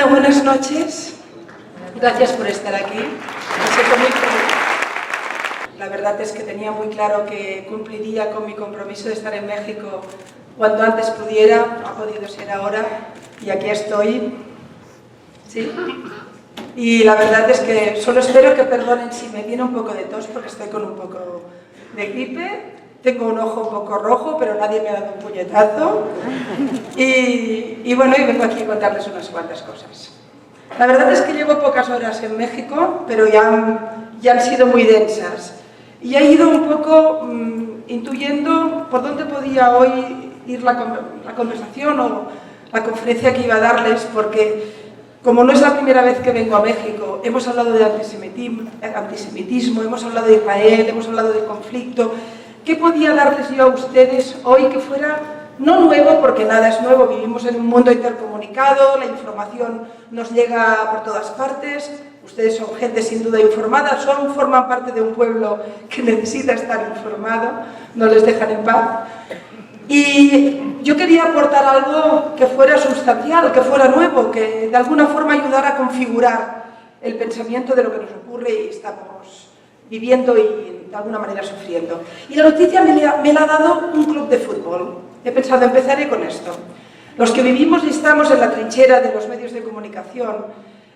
Bueno, buenas noches. Gracias por estar aquí. La verdad es que tenía muy claro que cumpliría con mi compromiso de estar en México cuanto antes pudiera. Ha podido ser ahora y aquí estoy. ¿Sí? Y la verdad es que solo espero que perdonen si me viene un poco de tos porque estoy con un poco de gripe. Tengo un ojo un poco rojo, pero nadie me ha dado un puñetazo. Y bueno, y vengo aquí a contarles unas cuantas cosas. La verdad es que llevo pocas horas en México, pero ya han sido muy densas. Y he ido un poco intuyendo por dónde podía hoy ir la conversación o la conferencia que iba a darles, porque como no es la primera vez que vengo a México, hemos hablado de antisemitismo, hemos hablado de Israel, hemos hablado de conflicto. ¿Qué podía darles yo a ustedes hoy que fuera no nuevo, porque nada es nuevo? Vivimos en un mundo intercomunicado, la información nos llega por todas partes, ustedes son gente sin duda informada, forman parte de un pueblo que necesita estar informado, no les dejan en paz. Y yo quería aportar algo que fuera sustancial, que fuera nuevo, que de alguna forma ayudara a configurar el pensamiento de lo que nos ocurre y estamos viviendo y de alguna manera sufriendo. Y la noticia me la ha dado un club de fútbol. He pensado, empezaré con esto. Los que vivimos y estamos en la trinchera de los medios de comunicación,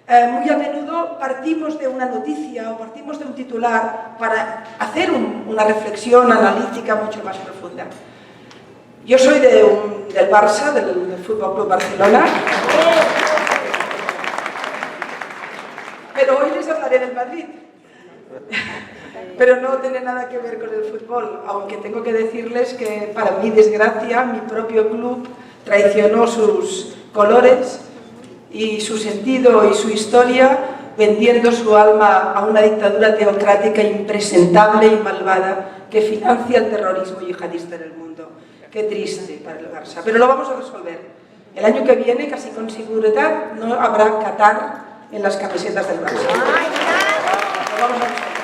muy a menudo partimos de una noticia o partimos de un titular para hacer una reflexión analítica mucho más profunda. Yo soy del Barça, del Fútbol Club Barcelona, pero hoy les hablaré del Madrid. Pero no tiene nada que ver con el fútbol, aunque tengo que decirles que, para mi desgracia, mi propio club traicionó sus colores y su sentido y su historia, vendiendo su alma a una dictadura teocrática impresentable y malvada que financia el terrorismo yihadista en el mundo. Qué triste para el Barça, pero lo vamos a resolver. El año que viene, casi con seguridad, no habrá Qatar en las camisetas del Barça. Lo vamos a resolver.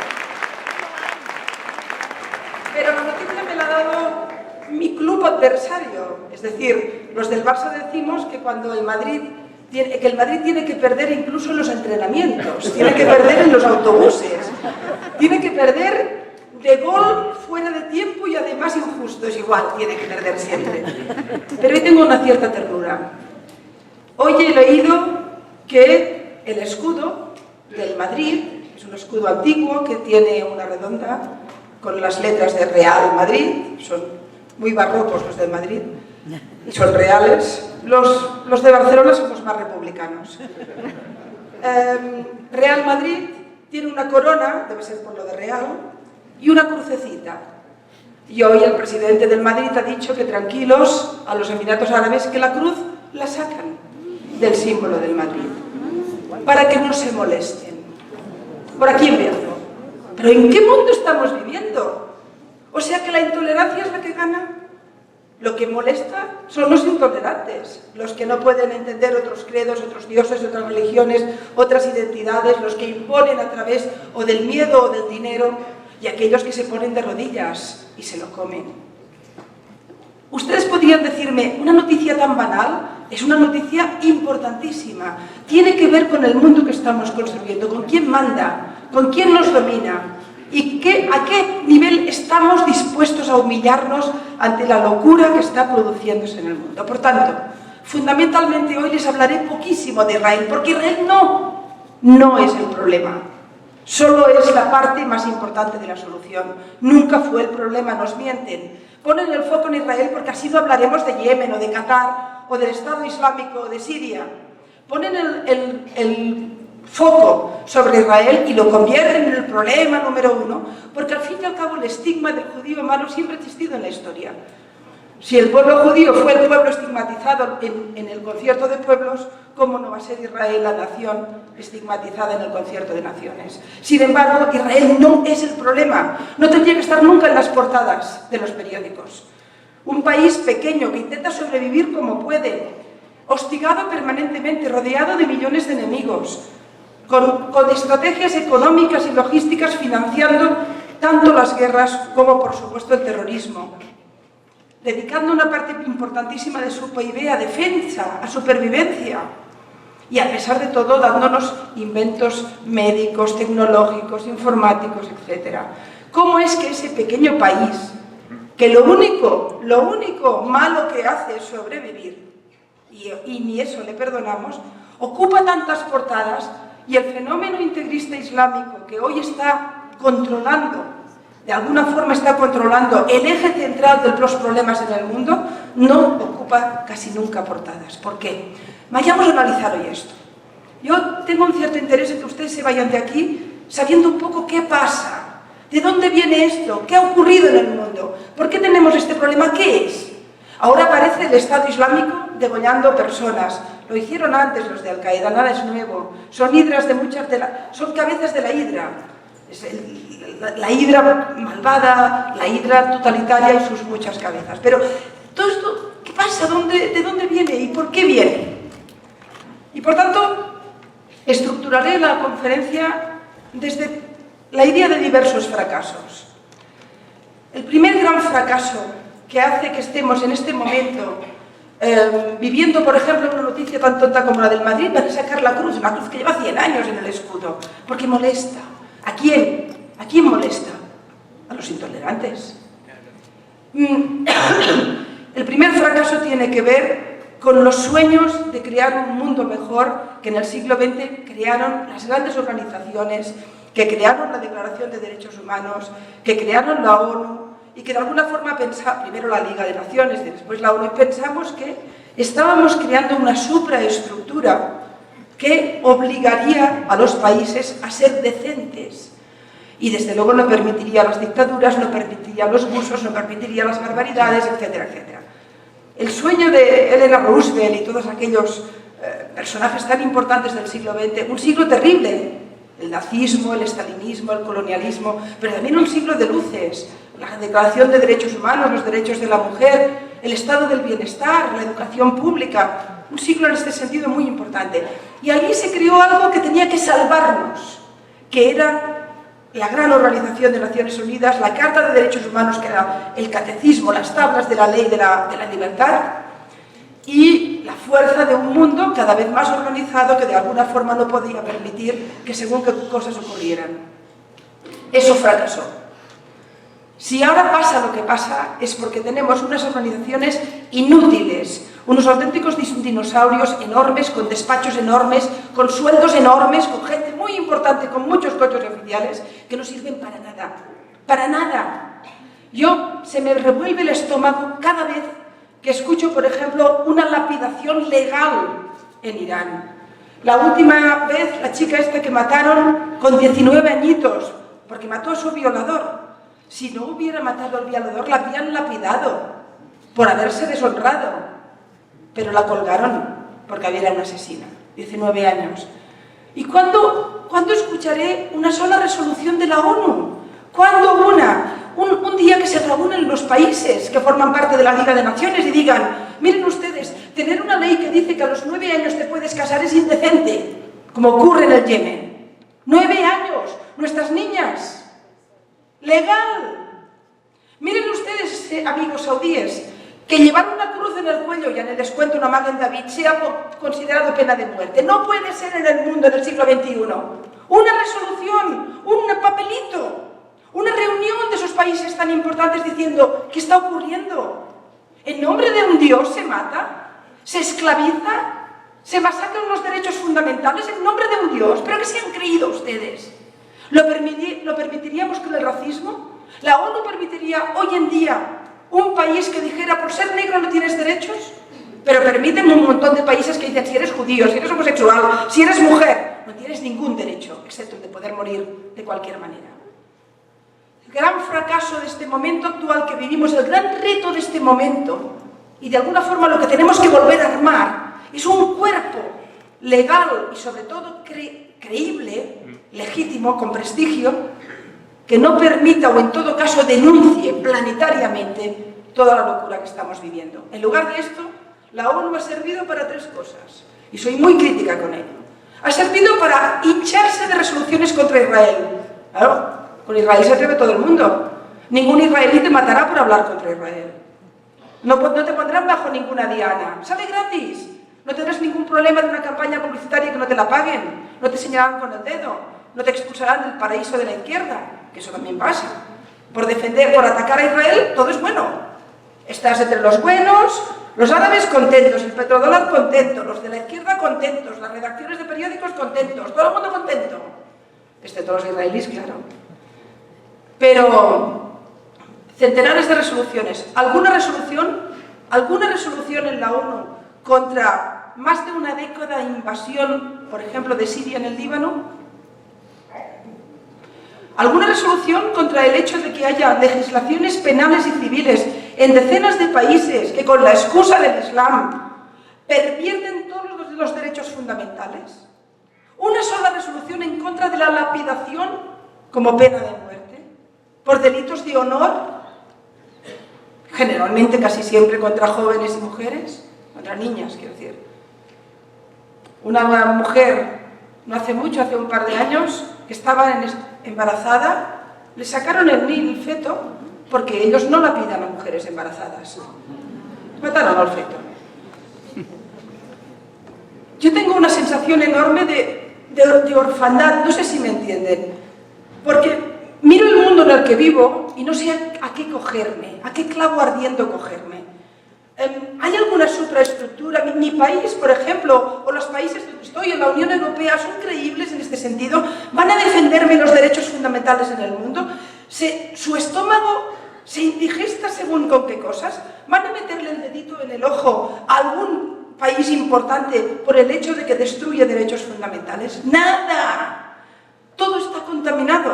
Pero la noticia me la ha dado mi club adversario, es decir, los del Barça decimos que cuando el Madrid tiene que perder incluso en los entrenamientos, tiene que perder en los autobuses, tiene que perder de gol fuera de tiempo y además injusto, es igual, tiene que perder siempre. Pero hoy tengo una cierta ternura. Hoy he leído que el escudo del Madrid es un escudo antiguo que tiene una redonda con las letras de Real Madrid, son muy barrocos los de Madrid, y son reales. Los de Barcelona somos más republicanos. Real Madrid tiene una corona, debe ser por lo de Real, y una crucecita. Y hoy el presidente del Madrid ha dicho que tranquilos a los Emiratos Árabes, que la cruz la sacan del símbolo del Madrid, para que no se molesten. Por aquí empiezo. ¿Pero en qué mundo estamos viviendo? O sea que la intolerancia es la que gana. Lo que molesta son los intolerantes, los que no pueden entender otros credos, otros dioses, otras religiones, otras identidades, los que imponen a través o del miedo o del dinero, y aquellos que se ponen de rodillas y se lo comen. Ustedes podrían decirme, una noticia tan banal es una noticia importantísima. Tiene que ver con el mundo que estamos construyendo, con quién manda, con quién nos domina y a qué nivel estamos dispuestos a humillarnos ante la locura que está produciéndose en el mundo. Por tanto, fundamentalmente hoy les hablaré poquísimo de Israel, porque Israel no es el problema. Solo es la parte más importante de la solución. Nunca fue el problema, nos mienten. Ponen el foco en Israel porque así no hablaremos de Yemen o de Qatar o del Estado Islámico o de Siria. Ponen el foco sobre Israel y lo convierten en el problema número uno, porque al fin y al cabo el estigma del judío malo siempre ha existido en la historia. Si el pueblo judío fue el pueblo estigmatizado en el concierto de pueblos, ¿cómo no va a ser Israel la nación estigmatizada en el concierto de naciones? Sin embargo, Israel no es el problema, no tendría que estar nunca en las portadas de los periódicos. Un país pequeño que intenta sobrevivir como puede, hostigado permanentemente, rodeado de millones de enemigos, con estrategias económicas y logísticas financiando tanto las guerras como, por supuesto, el terrorismo, dedicando una parte importantísima de su PIB a defensa, a supervivencia. y a pesar de todo dándonos inventos médicos, tecnológicos, informáticos, etc. ¿Cómo es que ese pequeño país, que lo único malo que hace es sobrevivir, y ni eso le perdonamos, ocupa tantas portadas y el fenómeno integrista islámico que hoy está controlando, de alguna forma está controlando el eje central de los problemas en el mundo, no ocupa casi nunca portadas? ¿Por qué? Vayamos a analizar hoy esto. Yo tengo un cierto interés en que ustedes se vayan de aquí sabiendo un poco qué pasa, de dónde viene esto, qué ha ocurrido en el mundo, por qué tenemos este problema, qué es. Ahora aparece el Estado Islámico degollando personas. Lo hicieron antes los de Al-Qaeda, nada es nuevo. Son hidras de son cabezas de la hidra. Es la hidra malvada, la hidra totalitaria y sus muchas cabezas. Pero todo esto, ¿qué pasa? ¿De dónde viene y por qué viene? Y por tanto, estructuraré la conferencia desde la idea de diversos fracasos. El primer gran fracaso que hace que estemos en este momento viviendo, por ejemplo, una noticia tan tonta como la del Madrid, van a sacar la cruz, una cruz que lleva 100 años en el escudo, porque molesta. ¿A quién? ¿A quién molesta? A los intolerantes. El primer fracaso tiene que ver con los sueños de crear un mundo mejor que en el siglo XX crearon las grandes organizaciones, que crearon la Declaración de Derechos Humanos, que crearon la ONU, y que de alguna forma pensamos, primero la Liga de Naciones, después la ONU, y pensamos que estábamos creando una supraestructura que obligaría a los países a ser decentes. Y desde luego no permitiría las dictaduras, no permitiría los abusos, no permitiría las barbaridades, etcétera, etcétera. El sueño de Eleanor Roosevelt y todos aquellos personajes tan importantes del siglo XX, un siglo terrible, el nazismo, el estalinismo, el colonialismo, pero también un siglo de luces, la Declaración de Derechos Humanos, los derechos de la mujer, el estado del bienestar, la educación pública, un siglo en este sentido muy importante. Y allí se creó algo que tenía que salvarnos, que era la gran Organización de Naciones Unidas, la Carta de Derechos Humanos, que era el catecismo, las tablas de la ley de la libertad, y la fuerza de un mundo cada vez más organizado que de alguna forma no podía permitir que según qué cosas ocurrieran. Eso fracasó. Si ahora pasa lo que pasa es porque tenemos unas organizaciones inútiles, unos auténticos dinosaurios enormes, con despachos enormes, con sueldos enormes, con gente muy importante, con muchos coches oficiales, que no sirven para nada. ¡Para nada! Se me revuelve el estómago cada vez que escucho, por ejemplo, una lapidación legal en Irán. La última vez, la chica esta que mataron con 19 añitos, porque mató a su violador. Si no hubiera matado al violador, la habían lapidado por haberse deshonrado. Pero la colgaron porque era una asesina, 19 años. ¿Y cuándo escucharé una sola resolución de la ONU? ¿Cuándo una? Un día que se reúnen los países que forman parte de la Liga de Naciones y digan, miren ustedes, tener una ley que dice que a los 9 años te puedes casar es indecente, como ocurre en el Yemen. 9 años, nuestras niñas. ¡Legal! Miren ustedes, amigos saudíes, que llevar una cruz en el cuello y en el descuento una Maguen David sea considerado pena de muerte. No puede ser en el mundo del siglo XXI. Una resolución, un papelito, una reunión de esos países tan importantes diciendo ¿qué está ocurriendo? ¿En nombre de un Dios se mata? ¿Se esclaviza? ¿Se masacran los derechos fundamentales en nombre de un Dios? ¿Pero qué se han creído ustedes? ¿Lo permitiríamos con el racismo? ¿La ONU permitiría hoy en día un país que dijera por ser negro no tienes derechos? Pero permiten un montón de países que dicen si eres judío, si eres homosexual, si eres mujer, no tienes ningún derecho, excepto el de poder morir de cualquier manera. El gran fracaso de este momento actual que vivimos, el gran reto de este momento, y de alguna forma lo que tenemos que volver a armar, es un cuerpo legal y sobre todo creíble, legítimo, con prestigio, que no permita o en todo caso denuncie planetariamente toda la locura que estamos viviendo. En lugar de esto, la ONU ha servido para 3 cosas, y soy muy crítica con ello. Ha servido para hincharse de resoluciones contra Israel. Claro, con Israel se atreve todo el mundo. Ningún israelí te matará por hablar contra Israel. No te pondrán bajo ninguna diana. Sale gratis. No tendrás ningún problema de una campaña publicitaria que no te la paguen, no te señalarán con el dedo, no te expulsarán del paraíso de la izquierda, que eso también pasa. Por defender, por atacar a Israel, todo es bueno. Estás entre los buenos, los árabes contentos, el petrodólar contento, los de la izquierda contentos, las redacciones de periódicos contentos, todo el mundo contento. Excepto los israelíes, claro. Pero centenares de resoluciones. ¿Alguna resolución en la ONU contra más de una década de invasión, por ejemplo, de Siria en el Líbano? ¿Alguna resolución contra el hecho de que haya legislaciones penales y civiles en decenas de países que con la excusa del Islam pervierten todos los derechos fundamentales? ¿Una sola resolución en contra de la lapidación como pena de muerte por delitos de honor? Generalmente, casi siempre, contra jóvenes y mujeres, contra niñas, quiero decir. Una mujer, no hace mucho, hace un par de años, que estaba embarazada, le sacaron el feto porque ellos no lapidan a mujeres embarazadas. Mataron al feto. Yo tengo una sensación enorme de orfandad, no sé si me entienden, porque miro el mundo en el que vivo y no sé a qué cogerme, a qué clavo ardiendo cogerme. ¿Hay alguna supraestructura? Mi país, por ejemplo, o los países donde estoy, en la Unión Europea, son creíbles en este sentido. ¿Van a defenderme los derechos fundamentales en el mundo? ¿Su estómago se indigesta según con qué cosas? ¿Van a meterle el dedito en el ojo a algún país importante por el hecho de que destruye derechos fundamentales? ¡Nada! Todo está contaminado.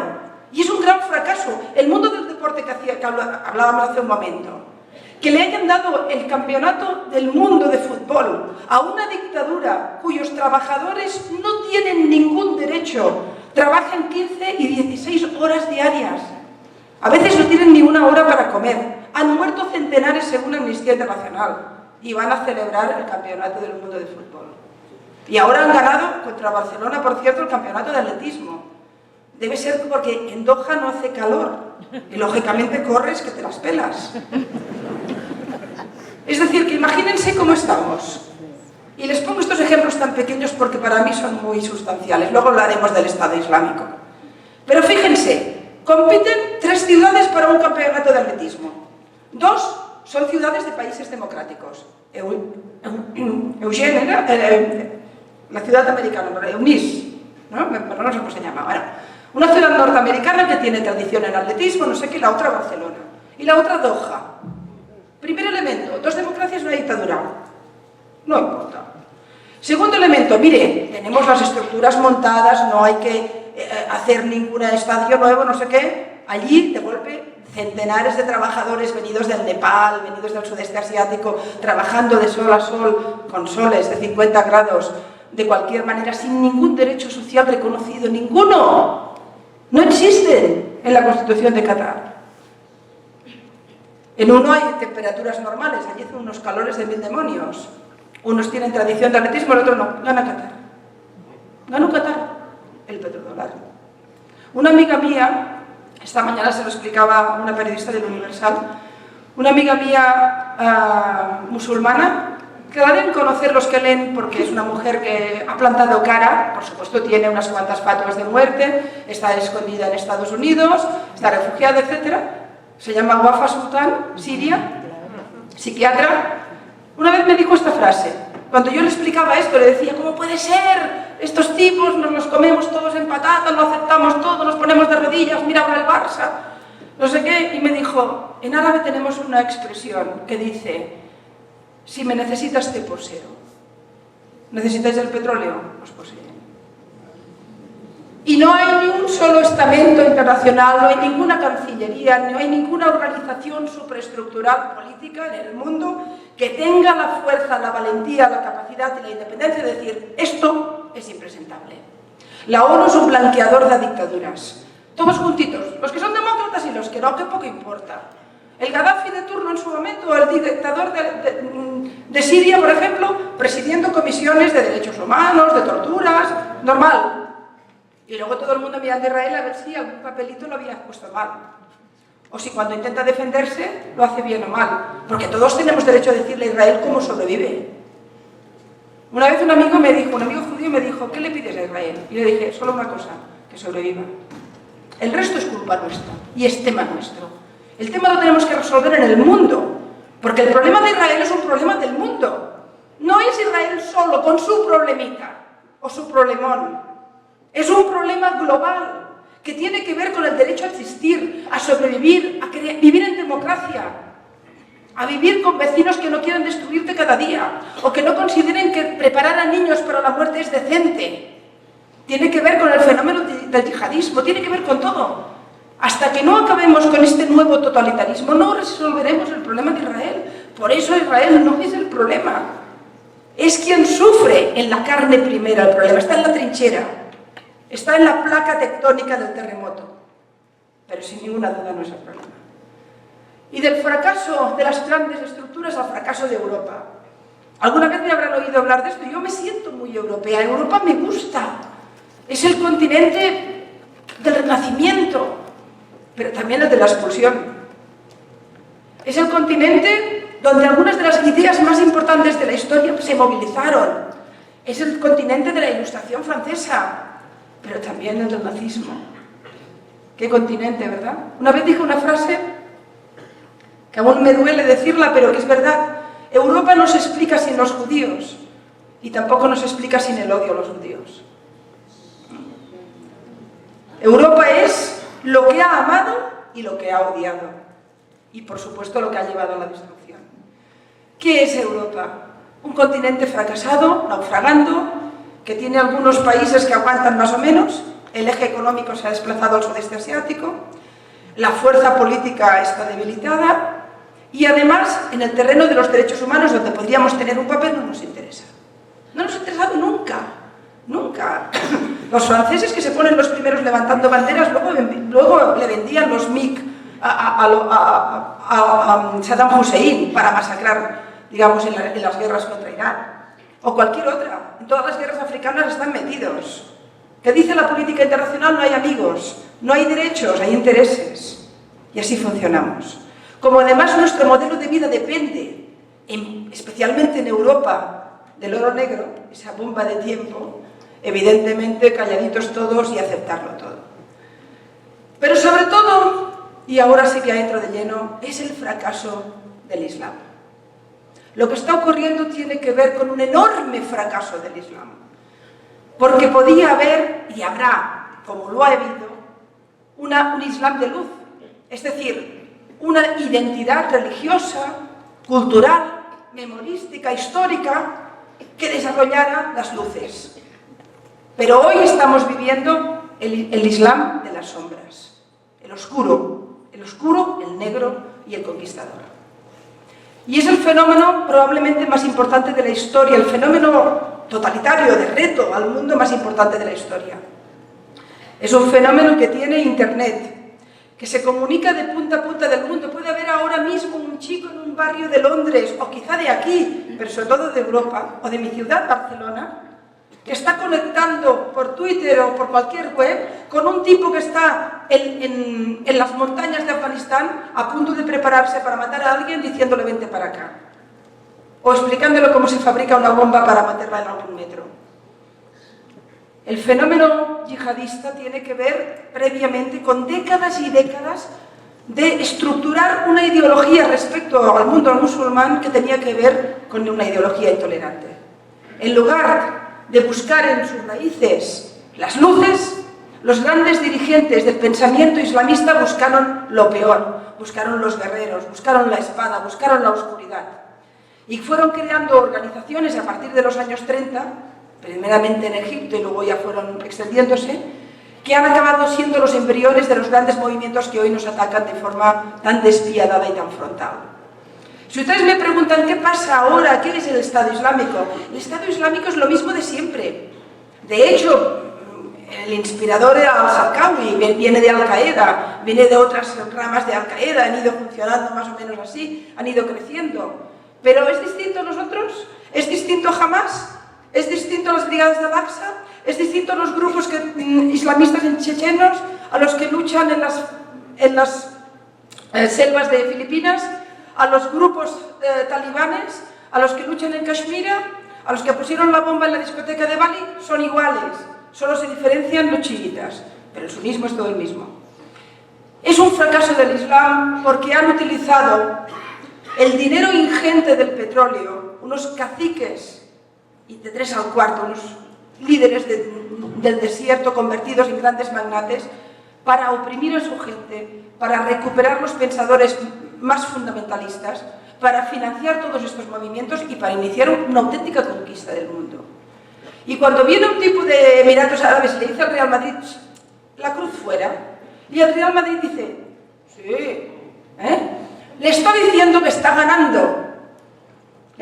Y es un gran fracaso. El mundo del deporte que hablábamos hace un momento, que le hayan dado el campeonato del mundo de fútbol a una dictadura cuyos trabajadores no tienen ningún derecho, trabajan 15 y 16 horas diarias, a veces no tienen ni una hora para comer, han muerto centenares según Amnistía Internacional y van a celebrar el campeonato del mundo de fútbol. Y ahora han ganado contra Barcelona, por cierto, el campeonato de atletismo. Debe ser porque en Doha no hace calor y lógicamente corres que te las pelas. Es decir, que imagínense cómo estamos. Y les pongo estos ejemplos tan pequeños porque para mí son muy sustanciales. Luego hablaremos del Estado Islámico. Pero fíjense, compiten 3 ciudades para un campeonato de atletismo. 2 son ciudades de países democráticos. Eugene era la ciudad americana, Eunice, ¿no? No sé cómo se llama. Bueno, una ciudad norteamericana que tiene tradición en atletismo, no sé qué, la otra Barcelona. Y la otra Doha. Primer elemento, 2 democracias, una dictadura. No importa. Segundo elemento, mire, tenemos las estructuras montadas, no hay que hacer ningún estadio nuevo, no sé qué. Allí, de golpe, centenares de trabajadores venidos del Nepal, venidos del sudeste asiático, trabajando de sol a sol, con soles de 50 grados, de cualquier manera, sin ningún derecho social reconocido, ninguno. No existen en la Constitución de Qatar. En uno hay temperaturas normales, allí hacen unos calores de 1000 demonios. Unos tienen tradición de atletismo, el otro no. Gana Qatar. Ganó Qatar el petrodólar. Una amiga mía, esta mañana se lo explicaba a una periodista del Universal, una amiga mía musulmana, que la deben conocer los que leen porque es una mujer que ha plantado cara, por supuesto tiene unas cuantas fatuas de muerte, está escondida en Estados Unidos, está refugiada, etc. Se llama Wafa Sultan, siria, psiquiatra. Una vez me dijo esta frase. Cuando yo le explicaba esto, le decía, ¿cómo puede ser? Estos tipos nos los comemos todos en patatas, lo aceptamos todo, nos ponemos de rodillas, mira ahora el Barça, no sé qué. Y me dijo, en árabe tenemos una expresión que dice, si me necesitas te poseo. ¿Necesitáis el petróleo? Os poseo. Y no hay ni un solo estamento internacional, no hay ninguna cancillería, no hay ninguna organización supraestructural política en el mundo que tenga la fuerza, la valentía, la capacidad y la independencia de decir esto es impresentable. La ONU es un blanqueador de dictaduras. Todos juntitos, los que son demócratas y los que no, que poco importa. El Gaddafi de turno en su momento, o el dictador de Siria, por ejemplo, presidiendo comisiones de derechos humanos, de torturas, normal. Y luego todo el mundo mirando a Israel a ver si algún papelito lo había puesto mal. O si cuando intenta defenderse lo hace bien o mal. Porque todos tenemos derecho a decirle a Israel cómo sobrevive. Una vez un amigo judío me dijo, ¿qué le pides a Israel? Y le dije, solo una cosa, que sobreviva. El resto es culpa nuestra y es tema nuestro. El tema lo tenemos que resolver en el mundo, porque el problema de Israel es un problema del mundo. No es Israel solo con su problemita o su problemón. Es un problema global que tiene que ver con el derecho a existir, a sobrevivir, a vivir en democracia, a vivir con vecinos que no quieran destruirte cada día o que no consideren que preparar a niños para la muerte es decente. Tiene que ver con el fenómeno del yihadismo, tiene que ver con todo. Hasta que no acabemos con este nuevo totalitarismo, no resolveremos el problema de Israel. Por eso Israel no es el problema. Es quien sufre en la carne primera el problema, está en la trinchera, está en la placa tectónica del terremoto. Pero sin ninguna duda no es el problema. Y del fracaso de las grandes estructuras al fracaso de Europa. Alguna vez me habrán oído hablar de esto. Yo me siento muy europea. Europa me gusta. Es el continente del renacimiento, pero también el de la expulsión. Es el continente donde algunas de las ideas más importantes de la historia se movilizaron. Es el continente de la Ilustración francesa, pero también el del nazismo. Qué continente, ¿verdad? Una vez dije una frase que aún me duele decirla, pero que es verdad. Europa no se explica sin los judíos y tampoco nos explica sin el odio a los judíos. Europa es lo que ha amado y lo que ha odiado. Y por supuesto lo que ha llevado a la destrucción. ¿Qué es Europa? Un continente fracasado, naufragando, que tiene algunos países que aguantan más o menos, el eje económico se ha desplazado al sudeste asiático, la fuerza política está debilitada y además en el terreno de los derechos humanos, donde podríamos tener un papel, no nos interesa. No nos ha interesado nunca. Nunca. Los franceses que se ponen los primeros levantando banderas, luego le vendían los MiG a Saddam Hussein para masacrar, digamos, en las guerras contra Irán. O cualquier otra. En todas las guerras africanas están metidos. ¿Qué dice la política internacional? No hay amigos, no hay derechos, hay intereses. Y así funcionamos. Como además nuestro modelo de vida depende, especialmente en Europa, del oro negro, esa bomba de tiempo, evidentemente calladitos todos y aceptarlo todo. Pero sobre todo, y ahora sí que entro de lleno, es el fracaso del Islam. Lo que está ocurriendo tiene que ver con un enorme fracaso del Islam. Porque podía haber, y habrá, como lo ha habido, un Islam de luz. Es decir, una identidad religiosa, cultural, memorística, histórica, que desarrollara las luces. Pero hoy estamos viviendo el Islam de las sombras, el oscuro, el negro y el conquistador. Y es el fenómeno probablemente más importante de la historia, el fenómeno totalitario, de reto al mundo más importante de la historia. Es un fenómeno que tiene Internet, que se comunica de punta a punta del mundo. Puede haber ahora mismo un chico en un barrio de Londres, o quizá de aquí, pero sobre todo de Europa, o de mi ciudad, Barcelona, que está conectando por Twitter o por cualquier web con un tipo que está en las montañas de Afganistán a punto de prepararse para matar a alguien diciéndole vente para acá. O explicándole cómo se fabrica una bomba para matarla en algún metro. El fenómeno yihadista tiene que ver previamente con décadas y décadas de estructurar una ideología respecto al mundo musulmán que tenía que ver con una ideología intolerante. En lugar de buscar en sus raíces las luces, los grandes dirigentes del pensamiento islamista buscaron lo peor, buscaron los guerreros, buscaron la espada, buscaron la oscuridad. Y fueron creando organizaciones a partir de los años 30, primeramente en Egipto y luego ya fueron extendiéndose, que han acabado siendo los embriones de los grandes movimientos que hoy nos atacan de forma tan despiadada y tan frontal. Si ustedes me preguntan qué pasa ahora, qué es el Estado Islámico, el Estado Islámico es lo mismo de siempre. De hecho, el inspirador era al-Zarqawi, viene de Al-Qaeda, viene de otras ramas de Al-Qaeda, han ido funcionando más o menos así, han ido creciendo. Pero ¿es distinto a nosotros? ¿Es distinto a Hamas? ¿Es distinto a las brigadas de Al-Aqsa? ¿Es distinto a los grupos islamistas chechenos, a los que luchan en las selvas de Filipinas? ¿A los grupos talibanes? ¿A los que luchan en Kashmir? a los que pusieron la bomba en la discoteca de Bali son iguales, solo se diferencian los chiitas, pero el sunismo es todo el mismo. Es un fracaso del Islam porque han utilizado el dinero ingente del petróleo, unos caciques, y de 3 al cuarto, unos líderes del desierto convertidos en grandes magnates, para oprimir a su gente, para recuperar los pensadores más fundamentalistas, para financiar todos estos movimientos y para iniciar una auténtica conquista del mundo. Y cuando viene un tipo de Emiratos Árabes y le dice al Real Madrid, la cruz fuera, y el Real Madrid dice, sí, le estoy diciendo que está ganando,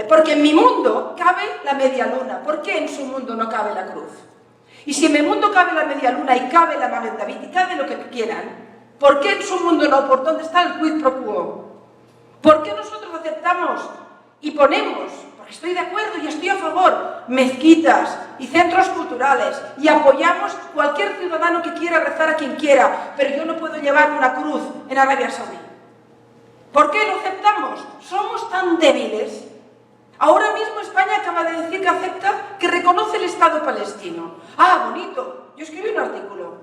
porque en mi mundo cabe la media luna. ¿Por qué en su mundo no cabe la cruz? Y si en mi mundo cabe la media luna y cabe la Magen David y cabe lo que quieran, ¿por qué en su mundo no? ¿Por dónde está el quid pro quo? ¿Por qué nosotros aceptamos y ponemos, porque estoy de acuerdo y estoy a favor, mezquitas y centros culturales y apoyamos cualquier ciudadano que quiera rezar a quien quiera, pero yo no puedo llevar una cruz en Arabia Saudí? ¿Por qué lo aceptamos? Somos tan débiles. Ahora mismo España acaba de decir que acepta, que reconoce el Estado palestino. Ah, bonito. Yo escribí un artículo.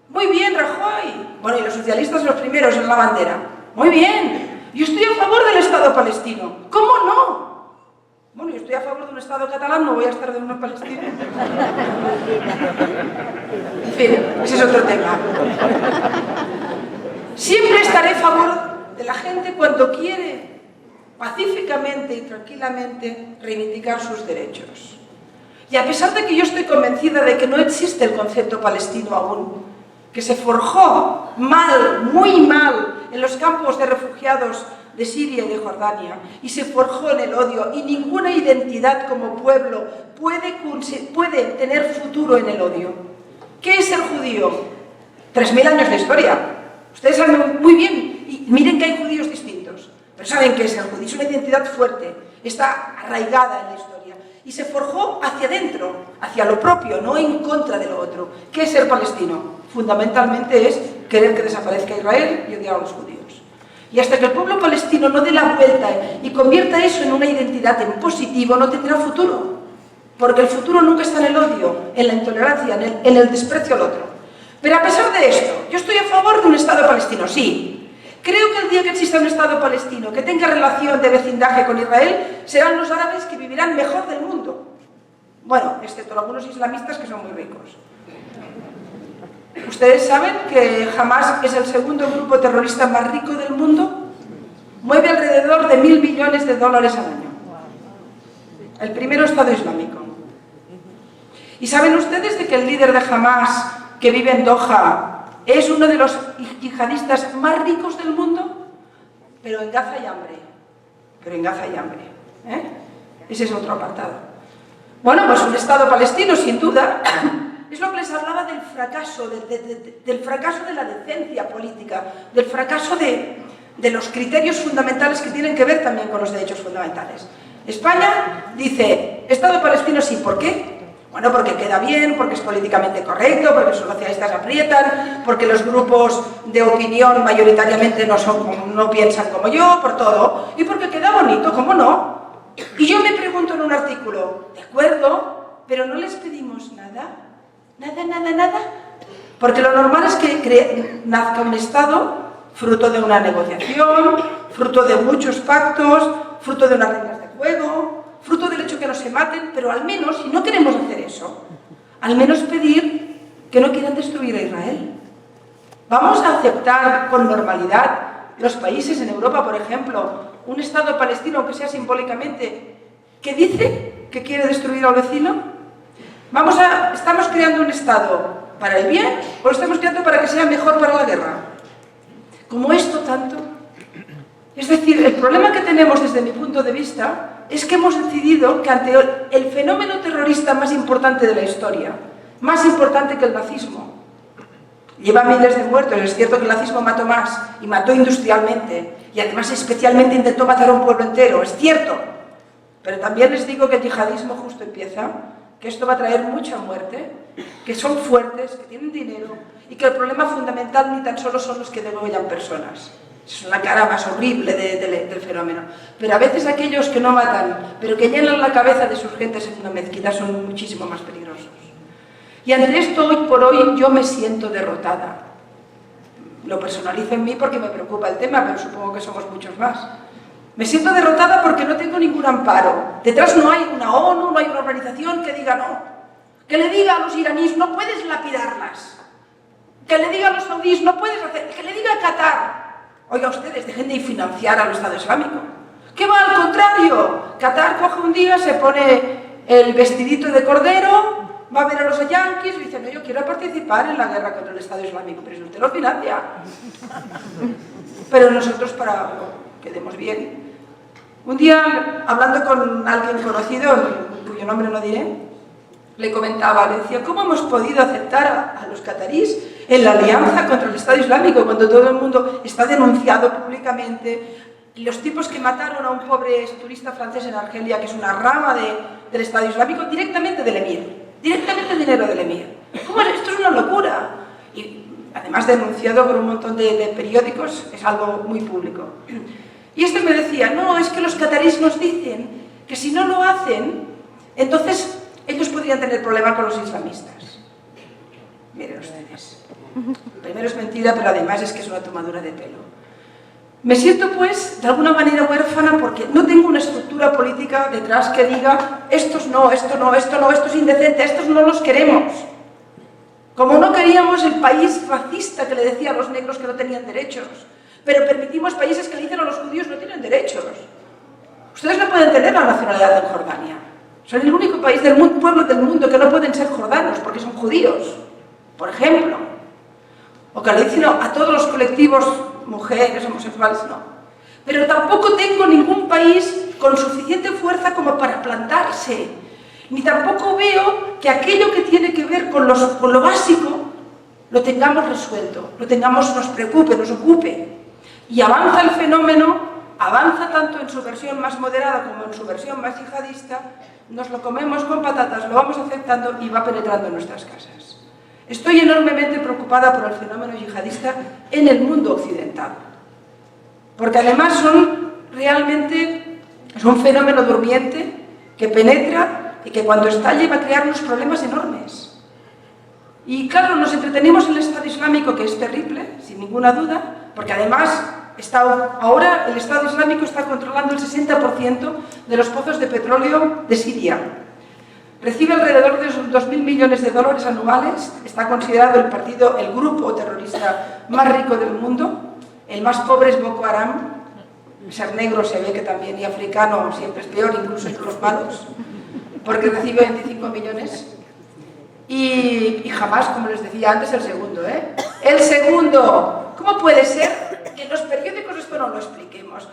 Muy bien, Rajoy. Bueno, y los socialistas los primeros en la bandera. Muy bien. Yo estoy a favor del Estado palestino. ¿Cómo no? Bueno, yo estoy a favor de un Estado catalán, no voy a estar de uno palestino. En fin, ese es otro tema. Siempre estaré a favor de la gente cuando quiere pacíficamente y tranquilamente reivindicar sus derechos. Y a pesar de que yo estoy convencida de que no existe el concepto palestino aún, que se forjó mal, muy mal, en los campos de refugiados de Siria y de Jordania, y se forjó en el odio, y ninguna identidad como pueblo puede tener futuro en el odio. ¿Qué es el judío? 3000 años de historia. Ustedes saben muy bien, y miren que hay judíos distintos, pero saben qué es el judío. Es una identidad fuerte, está arraigada en la historia, y se forjó hacia adentro, hacia lo propio, no en contra de lo otro. ¿Qué es ser palestino? Fundamentalmente es querer que desaparezca Israel y odiar a los judíos. Y hasta que el pueblo palestino no dé la vuelta y convierta eso en una identidad en positivo, no tendrá futuro. Porque el futuro nunca está en el odio, en la intolerancia, en el desprecio al otro. Pero a pesar de esto, yo estoy a favor de un Estado palestino, sí. Creo que el día que exista un Estado palestino que tenga relación de vecindaje con Israel, serán los árabes que vivirán mejor del mundo. Bueno, excepto algunos islamistas que son muy ricos. ¿Ustedes saben que Hamas es el segundo grupo terrorista más rico del mundo? Mueve alrededor de $1.000 billones al año. El primero Estado Islámico. ¿Y saben ustedes de que el líder de Hamas, que vive en Doha, es uno de los yihadistas más ricos del mundo? Pero en Gaza hay hambre. Ese es otro apartado. Bueno, pues un Estado palestino, sin duda, es lo que les hablaba del fracaso, del fracaso de la decencia política, del fracaso de los criterios fundamentales que tienen que ver también con los derechos fundamentales. España dice, Estado palestino sí, ¿por qué? Bueno, porque queda bien, porque es políticamente correcto, porque los socialistas aprietan, porque los grupos de opinión mayoritariamente no piensan como yo, por todo, y porque queda bonito, ¿cómo no? Y yo me pregunto en un artículo, ¿de acuerdo? Pero no les pedimos nada. Nada. Porque lo normal es que nazca un Estado fruto de una negociación, fruto de muchos pactos, fruto de unas reglas de juego, fruto del hecho que no se maten, pero al menos, si no queremos hacer eso, al menos pedir que no quieran destruir a Israel. Vamos a aceptar con normalidad los países en Europa, por ejemplo, un Estado palestino, aunque sea simbólicamente, que dice que quiere destruir al vecino. ¿Estamos creando un Estado para el bien o lo estamos creando para que sea mejor para la guerra? Como esto tanto. Es decir, el problema que tenemos desde mi punto de vista es que hemos decidido que ante el fenómeno terrorista más importante de la historia, más importante que el nazismo, lleva miles de muertos, es cierto que el nazismo mató más y mató industrialmente y además especialmente intentó matar a un pueblo entero, es cierto, pero también les digo que el yihadismo justo empieza, que esto va a traer mucha muerte, que son fuertes, que tienen dinero y que el problema fundamental ni tan solo son los que degüellan personas. Es la cara más horrible del fenómeno. Pero a veces aquellos que no matan, pero que llenan la cabeza de sus gentes en una mezquita, son muchísimo más peligrosos. Y ante esto, hoy por hoy, yo me siento derrotada. Lo personalizo en mí porque me preocupa el tema, pero supongo que somos muchos más. Me siento derrotada porque no tengo ningún amparo. Detrás no hay una ONU, no hay una organización que diga no. Que le diga a los iraníes, no puedes lapidarlas. Que le diga a los saudíes, no puedes hacer. Que le diga a Qatar, oiga ustedes, dejen de financiar al Estado Islámico. ¿Qué va? Al contrario. Qatar coge un día, se pone el vestidito de cordero, va a ver a los yanquis y dice, no, yo quiero participar en la guerra contra el Estado Islámico, pero si usted lo financia. Pero nosotros, para que quedemos bien. Un día, hablando con alguien conocido, cuyo nombre no diré, le comentaba, le decía, ¿cómo hemos podido aceptar a los catarís en la alianza contra el Estado Islámico cuando todo el mundo está denunciado públicamente? Los tipos que mataron a un pobre turista francés en Argelia, que es una rama del Estado Islámico, directamente del emir, directamente dinero del emir. ¿Cómo es? Esto es una locura. Y además denunciado por un montón de periódicos, es algo muy público. Y este me decía, no, es que los catarís nos dicen que si no lo hacen, entonces ellos podrían tener problemas con los islamistas. Miren ustedes. Primero es mentira, pero además es que es una tomadura de pelo. Me siento, pues, de alguna manera huérfana porque no tengo una estructura política detrás que diga estos no, esto no, esto no, esto es indecente, estos no los queremos. Como no queríamos el país racista que le decía a los negros que no tenían derechos, pero permitimos países que le dicen a los judíos no tienen derechos. Ustedes no pueden tener la nacionalidad de Jordania. Son el único país del mundo, pueblo del mundo que no pueden ser jordanos porque son judíos, por ejemplo. O que le dicen a todos los colectivos, mujeres, homosexuales, no. Pero tampoco tengo ningún país con suficiente fuerza como para plantarse. Ni tampoco veo que aquello que tiene que ver con lo básico lo tengamos resuelto, nos preocupe, nos ocupe. Y avanza el fenómeno, avanza tanto en su versión más moderada como en su versión más yihadista, nos lo comemos con patatas, lo vamos aceptando y va penetrando en nuestras casas. Estoy enormemente preocupada por el fenómeno yihadista en el mundo occidental, porque además es un fenómeno durmiente que penetra y que cuando estalle va a crear unos problemas enormes. Y claro, nos entretenemos en el Estado Islámico, que es terrible, sin ninguna duda, porque además ahora el Estado Islámico está controlando el 60% de los pozos de petróleo de Siria. Recibe alrededor de 2.000 millones de dólares anuales, está considerado el grupo terrorista más rico del mundo, el más pobre es Boko Haram, ser negro se ve que también, y africano siempre es peor, incluso entre los malos, porque recibe 25 millones. Y jamás, como les decía antes, el segundo, ¿eh? El segundo. ¿Cómo puede ser que en los periódicos esto no lo expliquemos?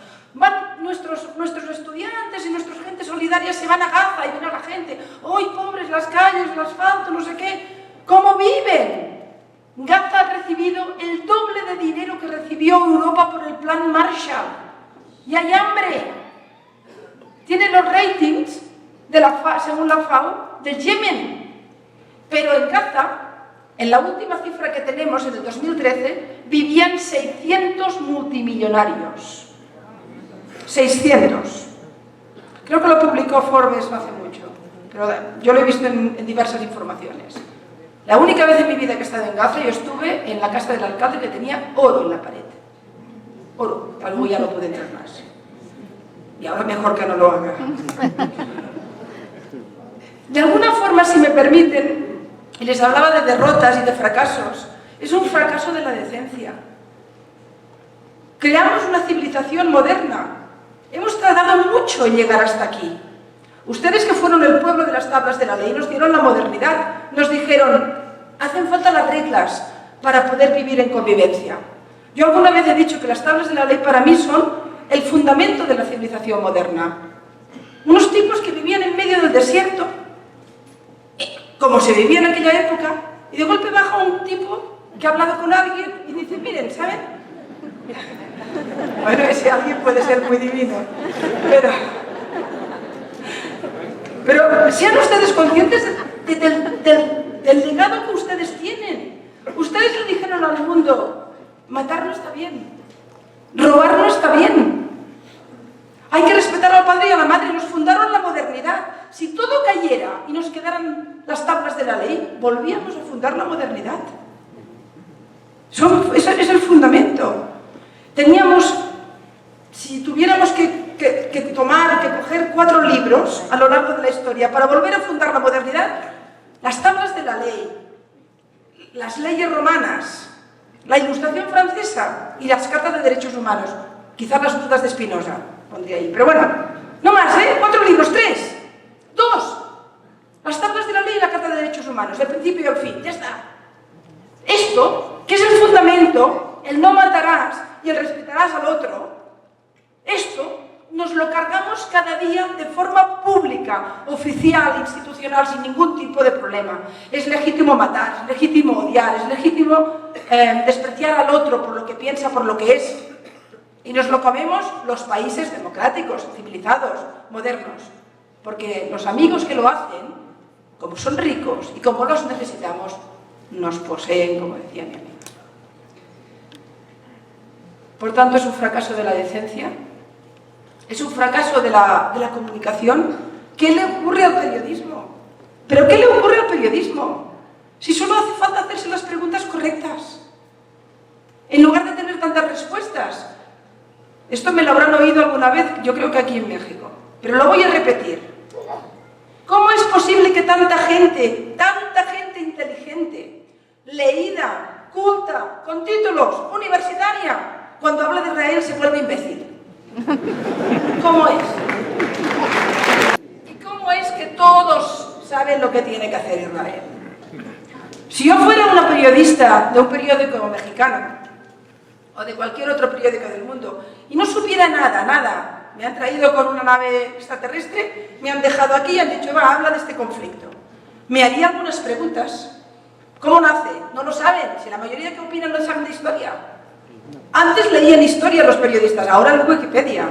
Nuestros estudiantes y nuestras gentes solidarias se van a Gaza y ven a la gente, ¡ay, pobres, las calles, el asfalto, no sé qué! ¿Cómo viven? Gaza ha recibido el doble de dinero que recibió Europa por el plan Marshall. Y hay hambre. Tiene los ratings, según la FAO, del Yemen. Pero en Gaza, en la última cifra que tenemos, en el 2013, vivían 600 multimillonarios. 600. Creo que lo publicó Forbes no hace mucho, pero yo lo he visto en diversas informaciones. La única vez en mi vida que he estado en Gaza, yo estuve en la casa del alcalde que tenía oro en la pared. Oro. Luego ya no pude entrar más. Y ahora mejor que no lo haga. De alguna forma, si me permiten, y les hablaba de derrotas y de fracasos, es un fracaso de la decencia. Creamos una civilización moderna. Hemos tardado mucho en llegar hasta aquí. Ustedes, que fueron el pueblo de las tablas de la ley, nos dieron la modernidad. Nos dijeron, hacen falta las reglas para poder vivir en convivencia. Yo alguna vez he dicho que las tablas de la ley para mí son el fundamento de la civilización moderna. Unos tipos que vivían en medio del desierto, como se vivía en aquella época, y de golpe baja un tipo que ha hablado con alguien y dice, miren, ¿saben? Bueno, ese alguien puede ser muy divino, pero sean ustedes conscientes del legado que ustedes tienen. Ustedes le dijeron al mundo, matar no está bien, Robar no está bien. Hay que respetar al padre y a la madre. Nos fundaron la modernidad. Si todo cayera y nos quedaran las tablas de la ley, volvíamos a fundar la modernidad. Ese es el fundamento. Si tuviéramos que coger 4 libros a lo largo de la historia para volver a fundar la modernidad, las tablas de la ley, las leyes romanas, la Ilustración francesa y las cartas de derechos humanos, quizás las dudas de Spinoza pondría ahí, pero bueno, no más, 4 libros, 3, 2, las tablas de la ley y la carta de derechos humanos, el principio y el fin, ya está. Esto, que es el fundamento, el no matarás y el respetarás al otro, esto nos lo cargamos cada día de forma pública, oficial, institucional, sin ningún tipo de problema. Es legítimo matar, es legítimo odiar, es legítimo despreciar al otro por lo que piensa, por lo que es. Y nos lo comemos los países democráticos, civilizados, modernos. Porque los amigos que lo hacen, como son ricos y como los necesitamos, nos poseen, como decía mi amigo. Por tanto, es un fracaso de la decencia. Es un fracaso de la comunicación. ¿Qué le ocurre al periodismo? ¿Pero qué le ocurre al periodismo? Si solo hace falta hacerse las preguntas correctas, en lugar de tener tantas respuestas. Esto me lo habrán oído alguna vez, yo creo que aquí en México, pero lo voy a repetir. ¿Cómo es posible que tanta gente inteligente, leída, culta, con títulos, universitaria, cuando habla de Israel se vuelve imbécil? ¿Cómo es? ¿Y cómo es que todos saben lo que tiene que hacer Israel? Si yo fuera una periodista de un periódico mexicano o de cualquier otro periódico del mundo y no supiera nada, me han traído con una nave extraterrestre, me han dejado aquí y han dicho, va, habla de este conflicto. Me haría algunas preguntas. ¿Cómo nace? No lo saben. Si la mayoría que opinan no saben de historia. Antes leían historia los periodistas, ahora en Wikipedia.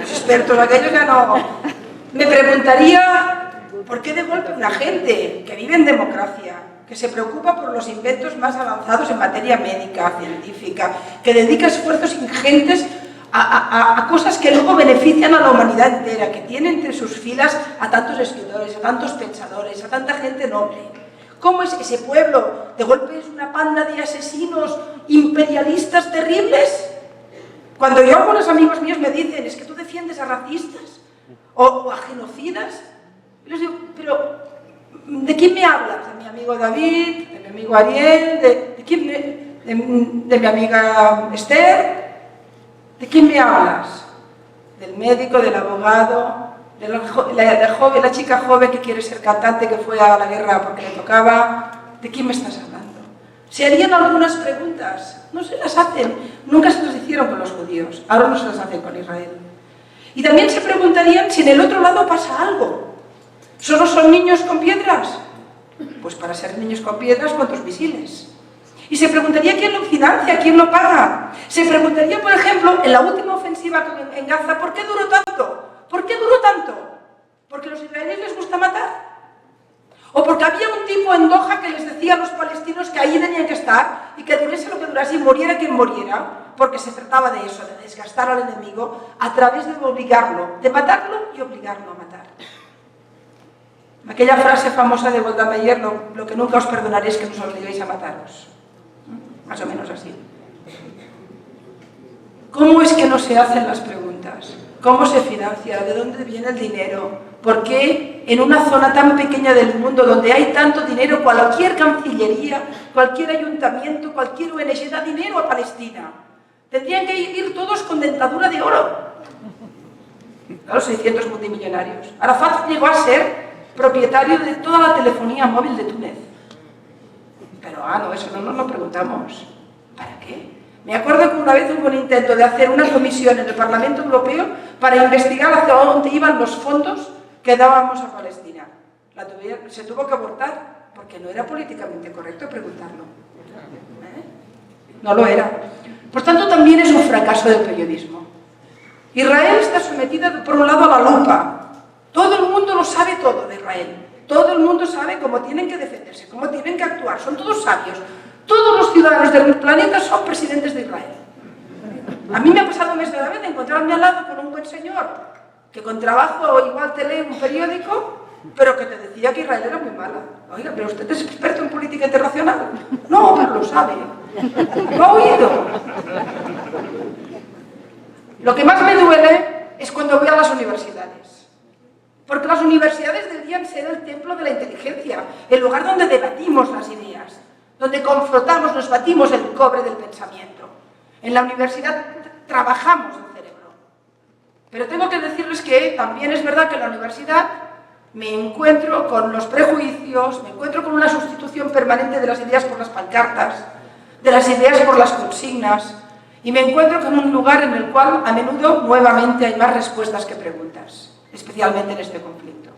Los expertos aquellos ya no. Me preguntaría, ¿por qué de golpe una gente que vive en democracia, que se preocupa por los inventos más avanzados en materia médica, científica, que dedica esfuerzos ingentes a cosas que luego benefician a la humanidad entera, que tiene entre sus filas a tantos escritores, a tantos pensadores, a tanta gente noble? ¿Cómo es ese pueblo? ¿De golpe es una panda de asesinos imperialistas terribles? Cuando yo, algunos amigos míos me dicen, es que tú defiendes a racistas o a genocidas, y les digo, pero ¿de quién me hablas? ¿De mi amigo David? ¿De mi amigo Ariel? ¿De mi amiga Esther? ¿De quién me hablas? ¿Del médico, del abogado? De la chica joven que quiere ser cantante, que fue a la guerra porque le tocaba. ¿De quién me estás hablando? Se harían algunas preguntas, no se las hacen, nunca se las hicieron con los judíos, ahora no se las hacen con Israel. Y también se preguntarían si en el otro lado pasa algo. ¿Solo son niños con piedras? Pues para ser niños con piedras, ¿cuántos misiles? Y se preguntaría quién lo financia, quién lo paga. Se preguntaría, por ejemplo, en la última ofensiva en Gaza, ¿por qué duró tanto? ¿Por qué duró tanto? ¿Porque a los israelíes les gusta matar? ¿O porque había un tipo en Doha que les decía a los palestinos que ahí tenían que estar y que durase lo que durase y muriera quien muriera? Porque se trataba de eso, de desgastar al enemigo a través de obligarlo, de matarlo y obligarlo a matar. Aquella frase famosa de Golda Meir, lo que nunca os perdonaré es que nos obliguéis a mataros. Más o menos así. ¿Cómo es que no se hacen las preguntas? ¿Cómo se financia? ¿De dónde viene el dinero? ¿Por qué en una zona tan pequeña del mundo donde hay tanto dinero, cualquier cancillería, cualquier ayuntamiento, cualquier ONG da dinero a Palestina? Tendrían que ir todos con dentadura de oro. Claro, 600 multimillonarios. Arafat llegó a ser propietario de toda la telefonía móvil de Túnez. Pero, no, eso no nos lo preguntamos. ¿Para qué? Me acuerdo que una vez hubo un intento de hacer una comisión en el Parlamento Europeo para investigar hacia dónde iban los fondos que dábamos a Palestina. Se tuvo que abortar porque no era políticamente correcto preguntarlo. No lo era. Por tanto, también es un fracaso del periodismo. Israel está sometida, por un lado, a la lupa. Todo el mundo lo sabe todo de Israel. Todo el mundo sabe cómo tienen que defenderse, cómo tienen que actuar. Son todos sabios. Todos los ciudadanos del planeta son presidentes de Israel. A mí me ha pasado más de una vez de encontrarme al lado con un buen señor que con trabajo igual te lee un periódico, pero que te decía que Israel era muy mala. Oiga, pero usted es experto en política internacional. No, pero lo sabe. Lo ha oído. Lo que más me duele es cuando voy a las universidades. Porque las universidades deberían ser el templo de la inteligencia, el lugar donde debatimos las ideas, donde confrontamos, nos batimos el cobre del pensamiento. En la universidad trabajamos el cerebro. Pero tengo que decirles que también es verdad que en la universidad me encuentro con los prejuicios, me encuentro con una sustitución permanente de las ideas por las pancartas, de las ideas por las consignas, y me encuentro con un lugar en el cual a menudo nuevamente hay más respuestas que preguntas, especialmente en este conflicto.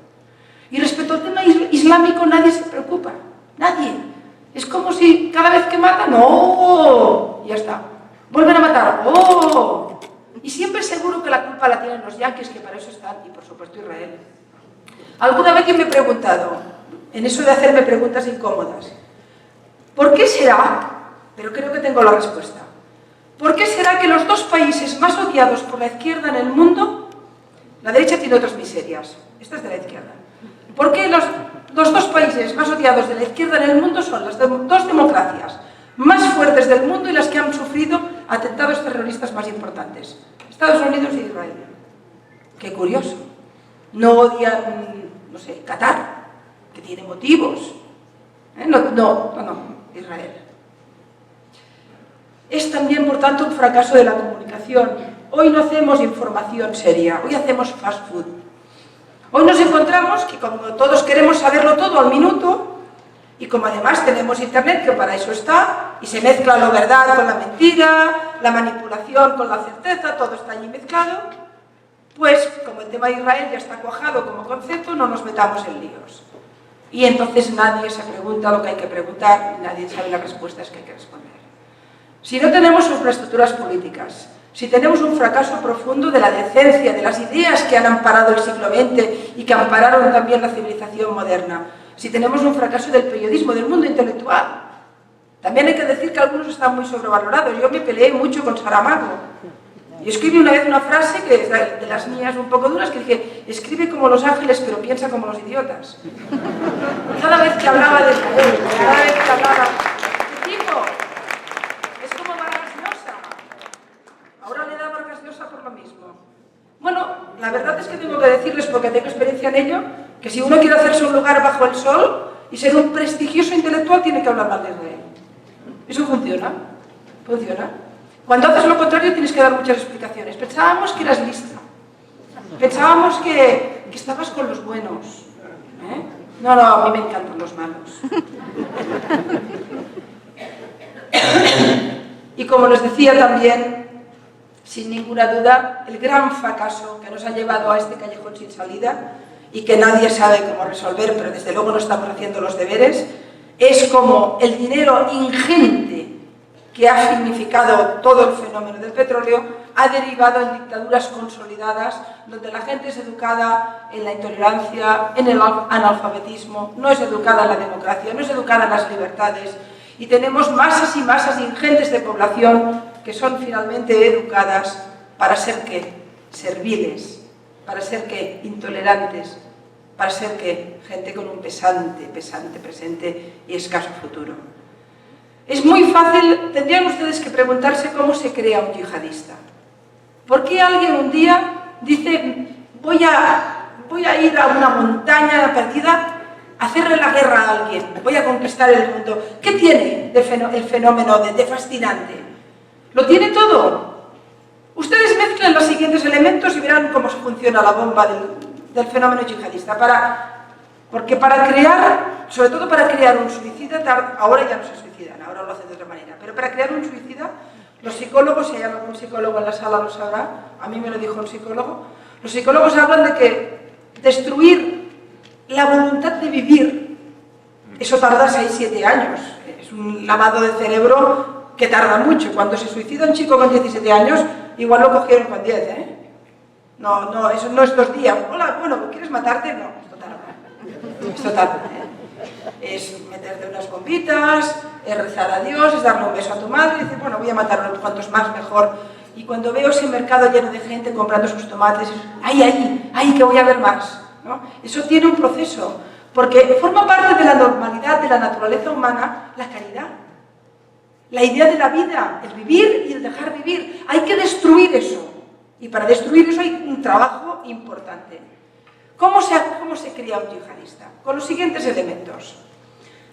Y respecto al tema islámico nadie se preocupa, nadie. Es como si cada vez que matan, ¡oh! Ya está. Vuelven a matar, ¡oh! Y siempre seguro que la culpa la tienen los yanquis, que para eso están, y por supuesto Israel. Alguna vez yo me he preguntado, en eso de hacerme preguntas incómodas, ¿por qué será? Pero creo que tengo la respuesta. ¿Por qué será que los dos países más odiados por la izquierda en el mundo, la derecha tiene otras miserias, esta es de la izquierda, ¿por qué los dos países más odiados de la izquierda en el mundo son las dos democracias más fuertes del mundo y las que han sufrido atentados terroristas más importantes? Estados Unidos y Israel. Qué curioso. No odian, no sé, Qatar, que tiene motivos. No, Israel. Es también, por tanto, un fracaso de la comunicación. Hoy no hacemos información seria, hoy hacemos fast food. Hoy nos encontramos que como todos queremos saberlo todo al minuto, y como además tenemos internet, que para eso está, y se mezcla la verdad con la mentira, la manipulación con la certeza, todo está allí mezclado, pues como el tema de Israel ya está cuajado como concepto, no nos metamos en líos. Y entonces nadie se pregunta lo que hay que preguntar, y nadie sabe las respuestas que hay que responder. Si no tenemos infraestructuras políticas, si tenemos un fracaso profundo de la decencia, de las ideas que han amparado el siglo XX y que ampararon también la civilización moderna, si tenemos un fracaso del periodismo, del mundo intelectual, también hay que decir que algunos están muy sobrevalorados. Yo me peleé mucho con Saramago. Yo escribí una vez una frase que es de las mías un poco duras, que dije, escribe como los ángeles pero piensa como los idiotas. Cada vez que hablaba de Israel, cada vez que hablaba, ¿qué tipo? Es como Vargas Llosa. Ahora le da Vargas Llosa por lo mismo. Bueno, la verdad es que tengo que decirles, porque tengo experiencia en ello, que si uno quiere hacerse un lugar bajo el sol y ser un prestigioso intelectual, tiene que hablar mal de Israel. Eso funciona. Funciona. Cuando haces lo contrario tienes que dar muchas explicaciones. Pensábamos que eras lista. Pensábamos que estabas con los buenos. No, a mí me encantan los malos. Y como les decía también, sin ninguna duda, el gran fracaso que nos ha llevado a este callejón sin salida y que nadie sabe cómo resolver, pero desde luego no estamos haciendo los deberes, es como el dinero ingente que ha significado todo el fenómeno del petróleo, ha derivado en dictaduras consolidadas, donde la gente es educada en la intolerancia, en el analfabetismo, no es educada en la democracia, no es educada en las libertades, y tenemos masas y masas ingentes de población que son finalmente educadas para ser ¿qué? Serviles, para ser ¿qué? Intolerantes, para ser ¿qué? Gente con un pesante presente y escaso futuro. Es muy fácil, tendrían ustedes que preguntarse cómo se crea un yihadista. ¿Por qué alguien un día dice, voy a ir a una montaña perdida a hacerle la guerra a alguien, voy a conquistar el mundo? ¿Qué tiene el fenómeno de fascinante? ¿Lo tiene todo? Ustedes mezclan los siguientes elementos y verán cómo funciona la bomba del fenómeno yihadista. Porque para crear, sobre todo para crear un suicida, ahora ya no se suicidan, ahora lo hacen de otra manera, pero para crear un suicida, los psicólogos, si hay algún psicólogo en la sala lo sabrá, a mí me lo dijo un psicólogo, los psicólogos hablan de que destruir la voluntad de vivir, eso tarda 6-7 años, es un lavado de cerebro que tarda mucho. Cuando se suicida un chico con 17 años, igual lo cogieron con 10, No, eso no es 2 días. Hola, bueno, ¿quieres matarte? No, esto tarda. es meterte unas bombitas, es rezar a Dios, es darle un beso a tu madre y decir, bueno, voy a matar unos cuantos más mejor. Y cuando veo ese mercado lleno de gente comprando sus tomates, ¡ay, que voy a ver más! ¿No? Eso tiene un proceso, porque forma parte de la normalidad de la naturaleza humana la caridad. La idea de la vida, el vivir y el dejar vivir. Hay que destruir eso. Y para destruir eso hay un trabajo importante. ¿Cómo se cría un yihadista? Con los siguientes elementos.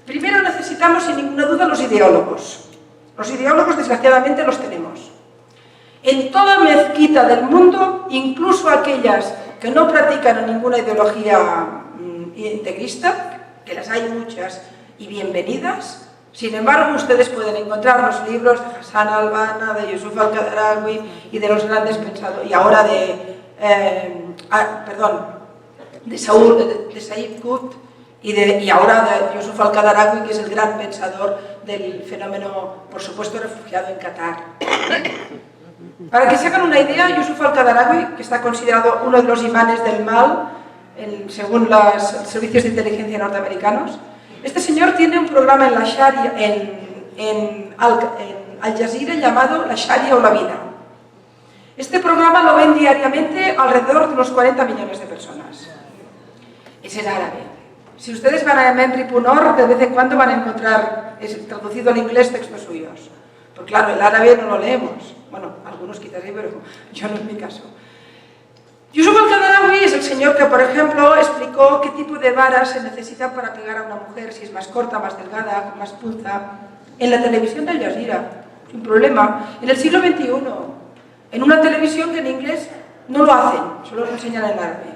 Primero necesitamos, sin ninguna duda, los ideólogos. Los ideólogos, desgraciadamente, los tenemos. En toda mezquita del mundo, incluso aquellas que no practican ninguna ideología integrista, que las hay muchas y bienvenidas, sin embargo, ustedes pueden encontrar los libros de Hassan al-Banna, de Yusuf al-Qaradawi y de los grandes pensadores, y ahora de Said Qutb y ahora de Yusuf al-Qaradawi, que es el gran pensador del fenómeno, por supuesto, refugiado en Qatar. Para que se hagan una idea, Yusuf al-Qaradawi, que está considerado uno de los imanes del mal, según los servicios de inteligencia norteamericanos, este señor tiene un programa en la Sharia, en Al Jazeera, llamado La Sharia o la Vida. Este programa lo ven diariamente alrededor de unos 40 millones de personas. Es en árabe. Si ustedes van a Menri.org, de vez en cuando van a encontrar, traducido al inglés, textos suyos. Porque claro, el árabe no lo leemos. Bueno, algunos quizás sí, pero yo no es mi caso. Yusuf al-Qaradawi es el señor que, por ejemplo, explicó qué tipo de vara se necesita para pegar a una mujer, si es más corta, más delgada, con más punza, en la televisión de Al Jazeera, sin problema, en el siglo XXI, en una televisión que en inglés no lo hacen, solo lo enseñan en árabe.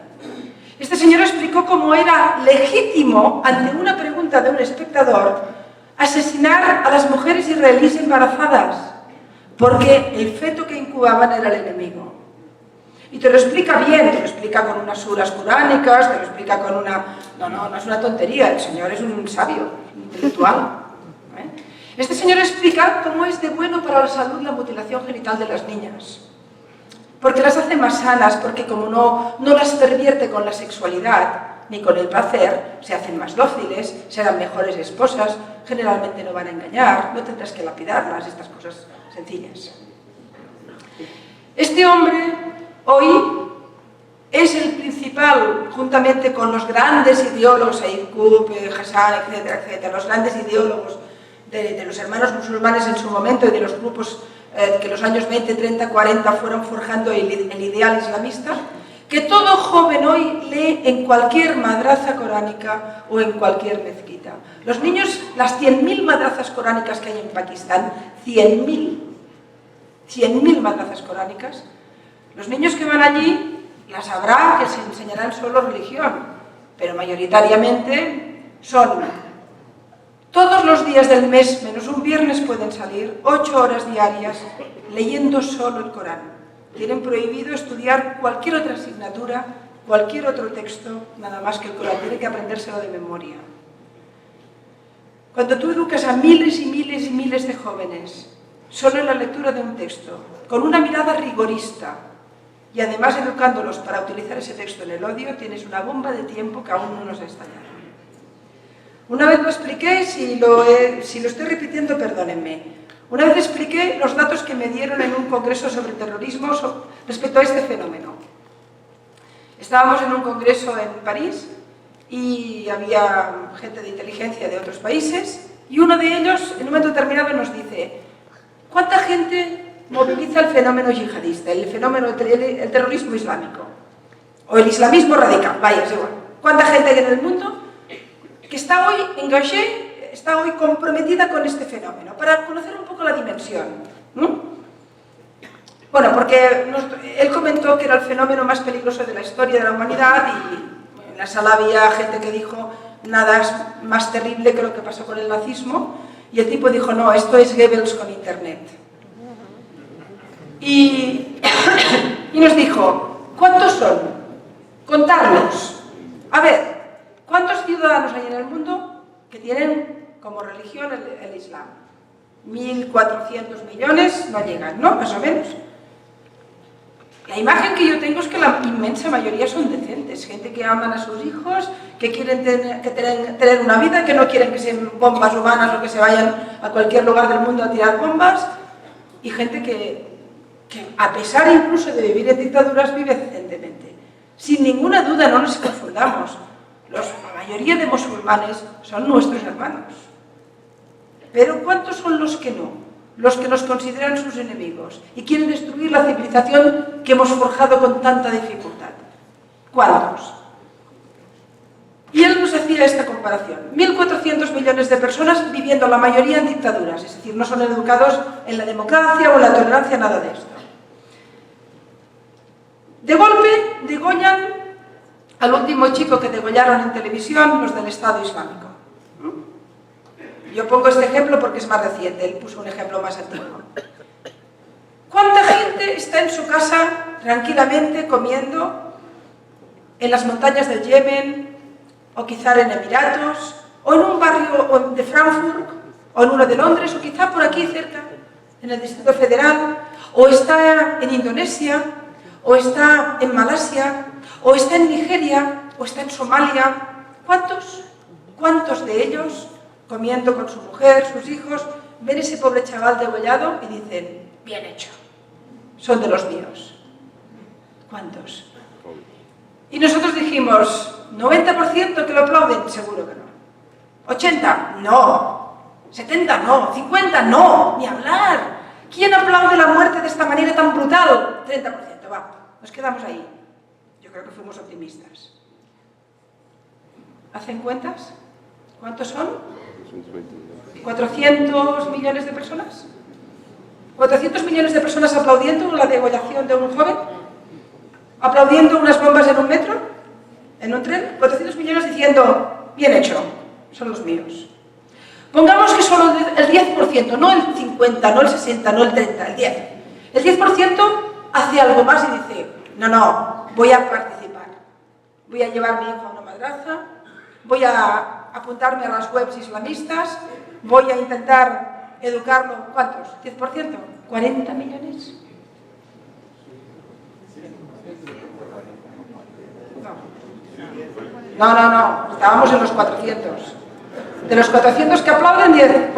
Este señor explicó cómo era legítimo, ante una pregunta de un espectador, asesinar a las mujeres israelíes embarazadas, porque el feto que incubaban era el enemigo. Y te lo explica bien, te lo explica con unas suras coránicas, te lo explica con una... No es una tontería, el señor es un sabio, un intelectual. Este señor explica cómo es de bueno para la salud la mutilación genital de las niñas. Porque las hace más sanas, porque como no las pervierte con la sexualidad ni con el placer, se hacen más dóciles, serán mejores esposas, generalmente no van a engañar, no tendrás que lapidarlas, estas cosas sencillas. Este hombre hoy es el principal, juntamente con los grandes ideólogos, Said Qutb, Hassan, etcétera, etcétera, los grandes ideólogos de los hermanos musulmanes en su momento y de los grupos que en los años 20, 30, 40 fueron forjando el ideal islamista, que todo joven hoy lee en cualquier madraza coránica o en cualquier mezquita. Los niños, las 100.000 madrazas coránicas que hay en Pakistán, 100.000 madrazas coránicas, los niños que van allí las habrá que se enseñarán solo religión, pero mayoritariamente son todos los días del mes, menos un viernes, pueden salir 8 horas diarias leyendo solo el Corán. Tienen prohibido estudiar cualquier otra asignatura, cualquier otro texto, nada más que el Corán. Tienen que aprendérselo de memoria. Cuando tú educas a miles y miles y miles de jóvenes solo en la lectura de un texto, con una mirada rigorista, y además educándolos para utilizar ese texto en el odio, tienes una bomba de tiempo que aún no nos ha estallado. Una vez lo expliqué, si lo estoy repitiendo, perdónenme. Una vez expliqué los datos que me dieron en un congreso sobre terrorismo respecto a este fenómeno. Estábamos en un congreso en París y había gente de inteligencia de otros países y uno de ellos, en un momento determinado, nos dice: ¿cuánta gente moviliza el fenómeno yihadista, el fenómeno el terrorismo islámico? O el islamismo radical, vaya, es igual. ¿Cuánta gente hay en el mundo que está hoy engagé, está hoy comprometida con este fenómeno? Para conocer un poco la dimensión, ¿no? Bueno, porque él comentó que era el fenómeno más peligroso de la historia de la humanidad y en la sala había gente que dijo nada es más terrible que lo que pasó con el nazismo y el tipo dijo no, esto es Goebbels con internet. Y nos dijo, ¿cuántos son? Contarlos. A ver, ¿cuántos ciudadanos hay en el mundo que tienen como religión el Islam? 1.400 millones, no llegan, ¿no? Más o menos. La imagen que yo tengo es que la inmensa mayoría son decentes, gente que aman a sus hijos, que quieren tener una vida, que no quieren que sean bombas humanas o que se vayan a cualquier lugar del mundo a tirar bombas, y gente que a pesar incluso de vivir en dictaduras, vive decentemente. Sin ninguna duda, no nos confundamos, la mayoría de musulmanes son nuestros hermanos. Pero ¿cuántos son los que no? Los que nos consideran sus enemigos y quieren destruir la civilización que hemos forjado con tanta dificultad. ¿Cuántos? Y él nos hacía esta comparación. 1.400 millones de personas viviendo la mayoría en dictaduras, es decir, no son educados en la democracia o en la tolerancia, nada de esto. De golpe, degollan al último chico que degollaron en televisión los del Estado Islámico. Yo pongo este ejemplo porque es más reciente, él puso un ejemplo más antiguo. ¿Cuánta gente está en su casa tranquilamente comiendo en las montañas del Yemen, o quizá en Emiratos, o en un barrio de Frankfurt, o en uno de Londres, o quizá por aquí cerca, en el Distrito Federal, o está en Indonesia, o está en Malasia, o está en Nigeria, o está en Somalia? ¿Cuántos? ¿Cuántos de ellos, comiendo con su mujer, sus hijos, ven ese pobre chaval degollado y dicen, bien hecho, son de los míos? ¿Cuántos? Y nosotros dijimos, 90% que lo aplauden, seguro que no. 80, no. 70, no. 50, no. Ni hablar. ¿Quién aplaude la muerte de esta manera tan brutal? 30%, va. Nos quedamos ahí. Yo creo que fuimos optimistas. ¿Hacen cuentas? ¿Cuántos son? 400 millones de personas. 400 millones de personas aplaudiendo la degollación de un joven, aplaudiendo unas bombas en un metro, en un tren. 400 millones diciendo, bien hecho, son los míos. Pongamos que solo el 10%, no el 50%, no el 60%, no el 30%, el 10%. El 10% hace algo más y dice, no, voy a participar. Voy a llevar a mi hijo a una madraza, voy a apuntarme a las webs islamistas, voy a intentar educarlo. ¿Cuántos? ¿10%? ¿40 millones? No, estábamos en los 400. De los 400 que aplauden, 10%.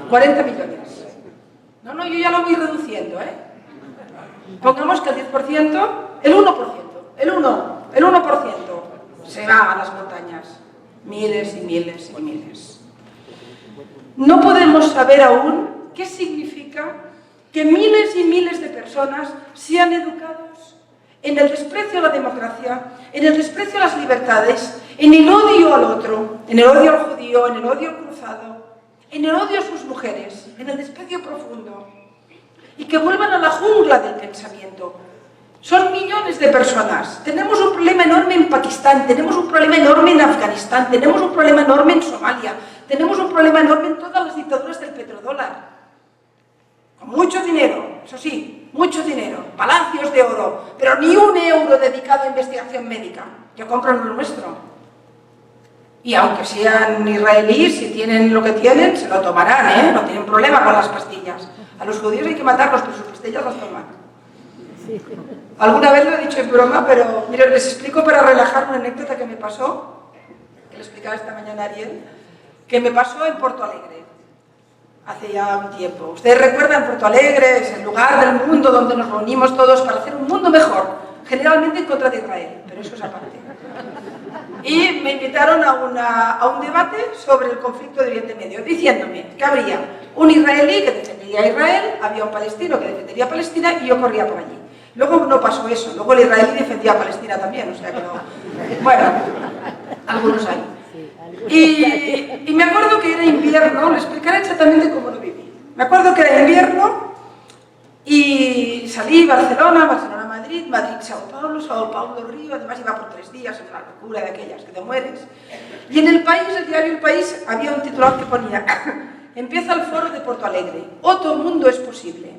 40 millones. No, yo ya lo voy reduciendo, ¿eh? Pongamos que el 10%, el 1% se va a las montañas. Miles y miles y miles. No podemos saber aún qué significa que miles y miles de personas sean educados en el desprecio a la democracia, en el desprecio a las libertades, en el odio al otro, en el odio al judío, en el odio al cruzado, en el odio a sus mujeres, en el desprecio profundo, y que vuelvan a la jungla del pensamiento. Son millones de personas. Tenemos un problema enorme en Pakistán, tenemos un problema enorme en Afganistán, tenemos un problema enorme en Somalia, tenemos un problema enorme en todas las dictaduras del petrodólar. Con mucho dinero, eso sí, mucho dinero, palacios de oro, pero ni un euro dedicado a investigación médica. Yo compro lo nuestro. Y aunque sean israelíes, si tienen lo que tienen, se lo tomarán, ¿eh? No tienen problema con las pastillas. A los judíos hay que matarlos, pero sus pastillas las toman. Alguna vez lo he dicho en broma, pero mire, les explico para relajar una anécdota que me pasó, que le explicaba esta mañana a Ariel, que me pasó en Porto Alegre, hace ya un tiempo. Ustedes recuerdan, Porto Alegre es el lugar del mundo donde nos reunimos todos para hacer un mundo mejor, generalmente en contra de Israel, pero eso es aparte. Y me invitaron a un debate sobre el conflicto de Oriente Medio, diciéndome que habría un israelí que defendería a Israel, había un palestino que defendería a Palestina y yo corría por allí. Luego no pasó eso, luego el israelí defendía a Palestina también, o sea que no... Bueno, algunos hay. Y me acuerdo que era invierno, le explicaré exactamente cómo lo viví. Me acuerdo que era invierno y salí Barcelona, Madrid, Sao Paulo, Río, además iba por 3 días, es una locura de aquellas que te mueres. Y en el país, el diario El País, había un titular que ponía empieza el foro de Porto Alegre, otro mundo es posible.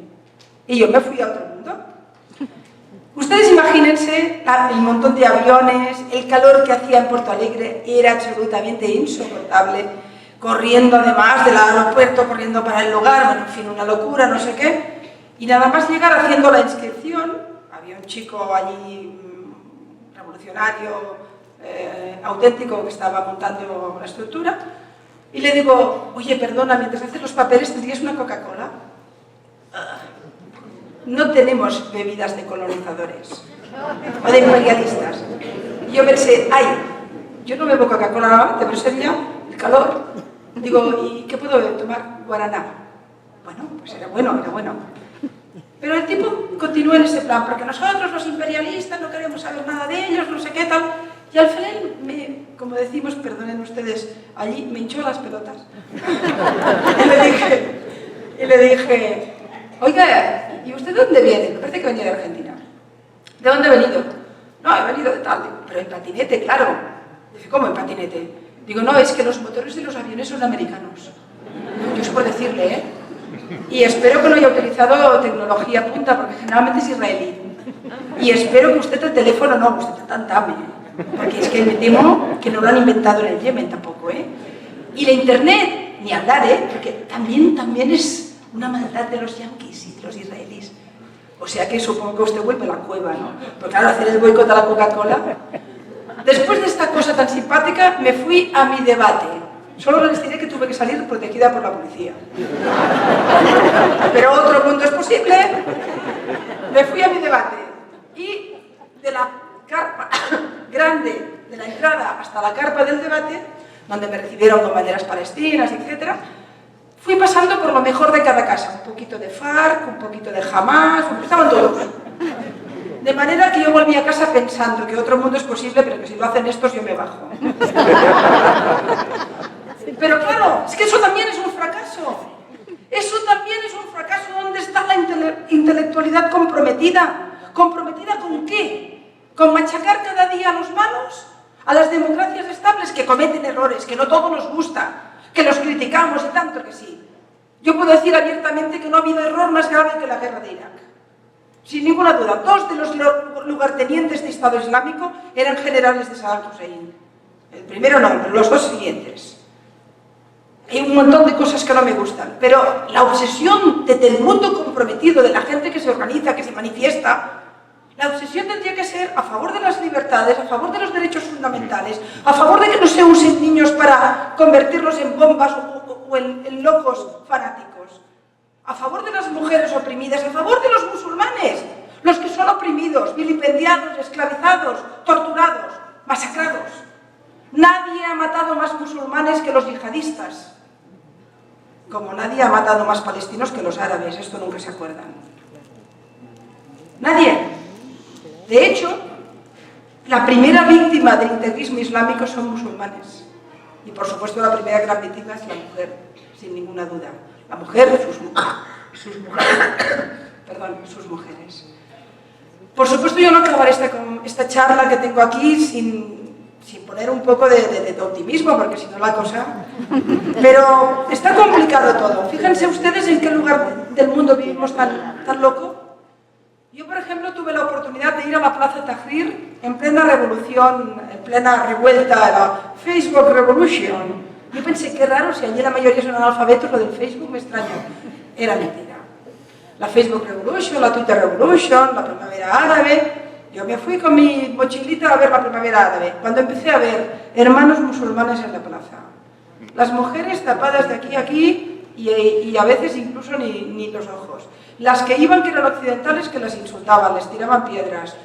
Y yo me fui a otro mundo. Ustedes imagínense el montón de aviones, el calor que hacía en Porto Alegre era absolutamente insoportable, corriendo además del aeropuerto, corriendo para el lugar, bueno, en fin, una locura, no sé qué. Y nada más llegar haciendo la inscripción, había había un chico allí revolucionario, auténtico, que estaba montando una estructura, y le digo, oye, perdona, mientras haces los papeles, ¿tendrías una Coca-Cola? No tenemos bebidas de colonizadores o de imperialistas. Y yo pensé, ay, yo no bebo Coca-Cola normalmente, pero ese día el calor. Digo, ¿y qué puedo tomar? Guaraná. Bueno, pues era bueno, era bueno. Pero el tipo continúa en ese plan, porque nosotros los imperialistas no queremos saber nada de ellos, no sé qué tal. Y al final, como decimos, perdonen ustedes, allí me hinchó las pelotas. y le dije, oiga, ¿y usted de dónde viene? Me parece que venía de Argentina. ¿De dónde he venido? No, he venido de tal. Digo, pero en patinete, claro. Dice, ¿cómo en patinete? Digo, no, es que los motores de los aviones son americanos. Yo es por decirle, ¿eh? Y espero que no haya utilizado tecnología punta, porque generalmente es israelí. Y espero que usted el teléfono no, usted tantame. Porque es que me temo que no lo han inventado en el Yemen tampoco, ¿eh? Y la internet, ni hablar, ¿eh? Porque también es una maldad de los yanquis y de los israelíes. O sea que supongo que usted vuelve a la cueva, ¿no? Porque claro, hacer el boicot a la Coca-Cola. Después de esta cosa tan simpática, me fui a mi debate. Solo les diré que tuve que salir protegida por la policía. Pero otro punto es posible. Me fui a mi debate. Y de la carpa grande de la entrada hasta la carpa del debate, donde me recibieron con banderas palestinas, etc., fui pasando por lo mejor de cada casa. Un poquito de FARC, un poquito de Hamas, estaban todos. De manera que yo volví a casa pensando que otro mundo es posible, pero que si lo hacen estos yo me bajo. Pero claro, es que eso también es un fracaso. Eso también es un fracaso. ¿Dónde está la intelectualidad comprometida? ¿Comprometida con qué? ¿Con machacar cada día a los malos? ¿A las democracias estables que cometen errores, que no todo nos gusta, que los criticamos y tanto que sí? Yo puedo decir abiertamente que no ha habido error más grave que la guerra de Irak. Sin ninguna duda, 2 de los lugartenientes de Estado Islámico eran generales de Saddam Hussein. El primero no, pero los 2 siguientes. Hay un montón de cosas que no me gustan, pero la obsesión del mundo comprometido, de la gente que se organiza, que se manifiesta, la obsesión tendría que ser a favor de las libertades, a favor de los derechos fundamentales, a favor de que no se usen niños para convertirlos en bombas o en locos fanáticos, a favor de las mujeres oprimidas, a favor de los musulmanes, los que son oprimidos, vilipendiados, esclavizados, torturados, masacrados. Nadie ha matado más musulmanes que los yihadistas, como nadie ha matado más palestinos que los árabes, esto nunca se acuerdan. Nadie. De hecho, la primera víctima del integrismo islámico son musulmanes. Y por supuesto la primera gran víctima es la mujer, sin ninguna duda. La mujer, sus mujeres. Por supuesto yo no acabaré esta charla que tengo aquí sin poner un poco de optimismo, porque si no la cosa... Pero está complicado todo. Fíjense ustedes en qué lugar del mundo vivimos tan loco. Yo, por ejemplo, tuve la oportunidad de ir a la Plaza Tahrir en plena revolución, en plena revuelta, la Facebook Revolution. Yo pensé, qué raro, si allí la mayoría son analfabetos, lo del Facebook me extraña. Era mentira. La Facebook Revolution, la Twitter Revolution, la Primavera Árabe... Yo me fui con mi mochilita a ver la Primavera Árabe, cuando empecé a ver hermanos musulmanes en la plaza. Las mujeres tapadas de aquí a aquí y a veces incluso ni los ojos. Las que iban, que eran occidentales, que las insultaban, les tiraban piedras.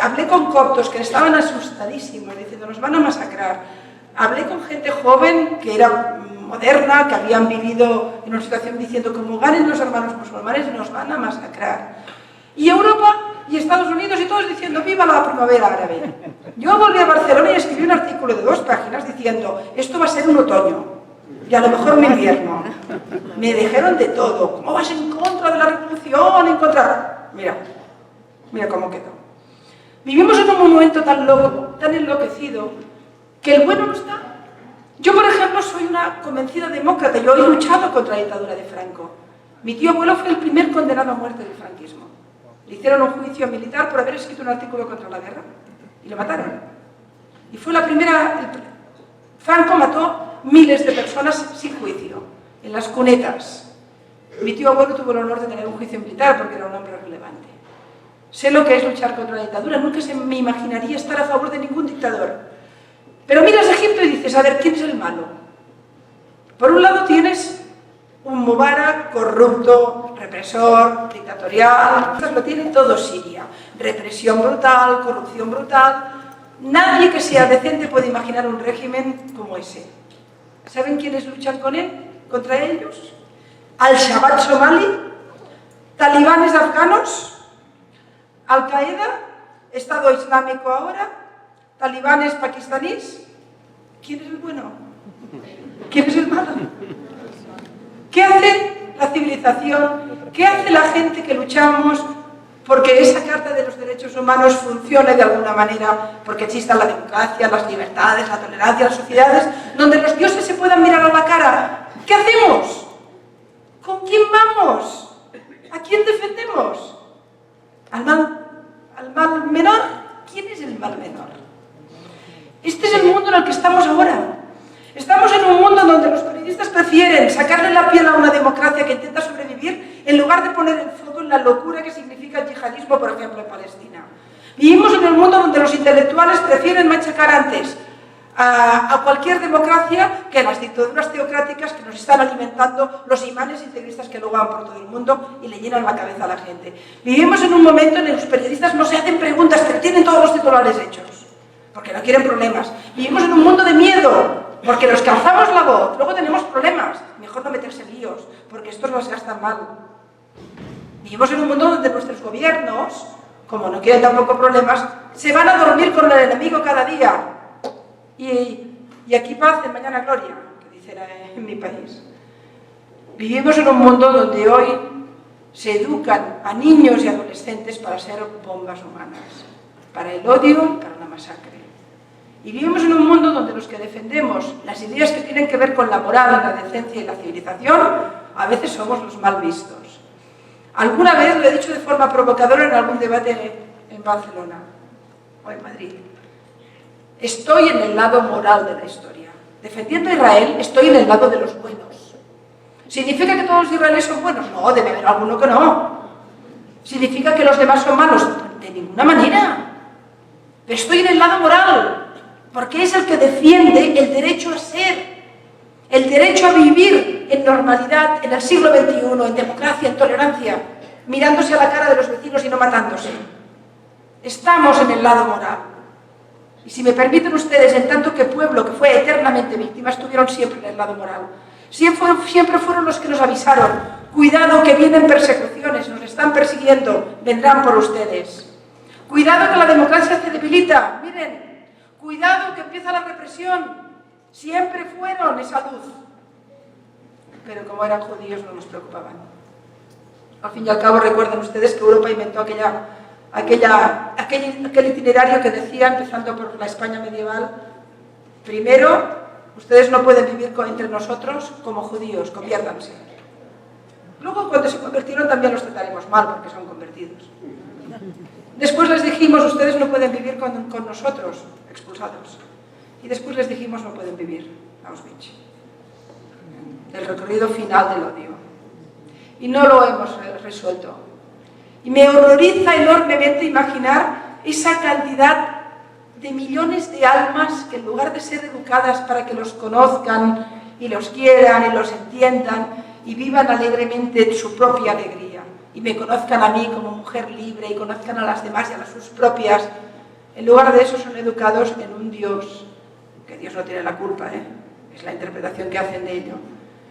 Hablé con coptos que estaban asustadísimos, diciendo, nos van a masacrar. Hablé con gente joven, que era moderna, que habían vivido en una situación diciendo, como ganen los hermanos musulmanes, nos van a masacrar. Y Europa y Estados Unidos y todos diciendo ¡viva la Primavera Árabe! Yo volví a Barcelona y escribí un artículo de 2 páginas diciendo esto va a ser un otoño y a lo mejor un invierno. Me dijeron de todo. ¿Cómo vas en contra de la revolución? En contra... Mira cómo quedó. Vivimos en un momento tan loco, tan enloquecido, que el bueno no está. Yo, por ejemplo, soy una convencida demócrata. Yo he luchado contra la dictadura de Franco. Mi tío abuelo fue el primer condenado a muerte del franquismo. Le hicieron un juicio militar por haber escrito un artículo contra la guerra y lo mataron. Y fue la primera... Franco mató miles de personas sin juicio, en las cunetas. Mi tío abuelo tuvo el honor de tener un juicio militar porque era un hombre relevante. sé lo que es luchar contra la dictadura, nunca se me imaginaría estar a favor de ningún dictador. Pero miras a Egipto y dices, a ver, ¿quién es el malo? Por un lado tienes un Mubarak corrupto, represor, dictatorial, lo tiene todo Siria, represión brutal, corrupción brutal. Nadie que sea decente puede imaginar un régimen como ese. ¿Saben quiénes luchan con él? ¿Contra ellos? Al-Shabaab somalí, talibanes afganos, Al-Qaeda, Estado Islámico ahora, talibanes pakistaníes. ¿Quién es el bueno? ¿Quién es el malo? ¿Qué hace la civilización? ¿Qué hace la gente que luchamos porque esa Carta de los Derechos Humanos funcione de alguna manera, porque exista la democracia, las libertades, la tolerancia, las sociedades, donde los dioses se puedan mirar a la cara? ¿Qué hacemos? ¿Con quién vamos? ¿A quién defendemos? ¿Al mal menor? ¿Quién es el mal menor? Este es el mundo en el que estamos ahora. Estamos en un mundo donde los periodistas prefieren sacarle la piel a una democracia que intenta sobrevivir en lugar de poner el foco en la locura que significa el yihadismo, por ejemplo, en Palestina. Vivimos en un mundo donde los intelectuales prefieren machacar antes a cualquier democracia que a las dictaduras teocráticas que nos están alimentando los imanes integristas que luego van por todo el mundo y le llenan la cabeza a la gente. Vivimos en un momento en el que los periodistas no se hacen preguntas, pero tienen todos los titulares hechos, porque no quieren problemas. Vivimos en un mundo de miedo, porque los que alzamos la voz, luego tenemos problemas. Mejor no meterse en líos, porque estos nos gastan mal. Vivimos en un mundo donde nuestros gobiernos, como no quieren tampoco problemas, se van a dormir con el enemigo cada día. Y aquí paz, en mañana gloria, que dicen en mi país. Vivimos en un mundo donde hoy se educan a niños y adolescentes para ser bombas humanas, para el odio y para la masacre. Y vivimos en un mundo donde los que defendemos las ideas que tienen que ver con la moral, la decencia y la civilización, a veces somos los mal vistos. Alguna vez lo he dicho de forma provocadora en algún debate en Barcelona o en Madrid. Estoy en el lado moral de la historia. Defendiendo a Israel, estoy en el lado de los buenos. ¿Significa que todos los israelíes son buenos? No, debe haber alguno que no. ¿Significa que los demás son malos? De ninguna manera. Pero estoy en el lado moral, porque es el que defiende el derecho a ser, el derecho a vivir en normalidad en el siglo XXI, en democracia, en tolerancia, mirándose a la cara de los vecinos y no matándose. Estamos en el lado moral. Y si me permiten ustedes, en tanto que pueblo que fue eternamente víctima, estuvieron siempre en el lado moral. Siempre fueron los que nos avisaron: cuidado que vienen persecuciones, nos están persiguiendo, vendrán por ustedes. Cuidado que la democracia se debilita, miren, cuidado que empieza la represión. Siempre fueron esa luz. Pero como eran judíos no nos preocupaban. Al fin y al cabo, recuerden ustedes que Europa inventó aquel itinerario que decía, empezando por la España medieval: primero, ustedes no pueden vivir entre nosotros como judíos, conviértanse. Luego, cuando se convirtieron, también los trataremos mal, porque son convertidos. Después les dijimos: ustedes no pueden vivir con nosotros, expulsados. Y después les dijimos: no pueden vivir, Auschwitz. El recorrido final del odio. Y no lo hemos resuelto. Y me horroriza enormemente imaginar esa cantidad de millones de almas que, en lugar de ser educadas para que los conozcan y los quieran y los entiendan y vivan alegremente su propia alegría, y me conozcan a mí como mujer libre y conozcan a las demás y a las sus propias, en lugar de eso son educados en un Dios, que Dios no tiene la culpa, es la interpretación que hacen de ello,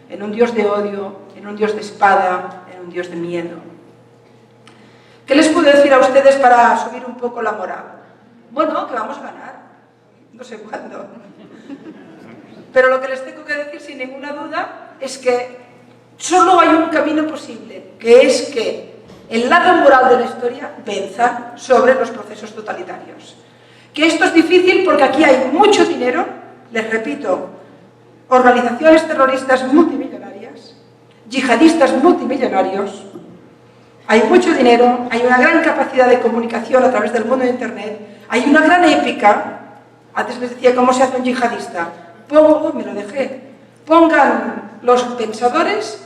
en un Dios de odio, en un Dios de espada, en un Dios de miedo. ¿Qué les puedo decir a ustedes para subir un poco la moral? Bueno, que vamos a ganar, no sé cuándo. Pero lo que les tengo que decir sin ninguna duda es que solo hay un camino posible, que es que el lado moral de la historia venza sobre los procesos totalitarios. Que esto es difícil porque aquí hay mucho dinero, les repito, organizaciones terroristas multimillonarias, yihadistas multimillonarios. Hay mucho dinero, hay una gran capacidad de comunicación a través del mundo de Internet, hay una gran épica. Antes les decía cómo se hace un yihadista. Pongan los pensadores,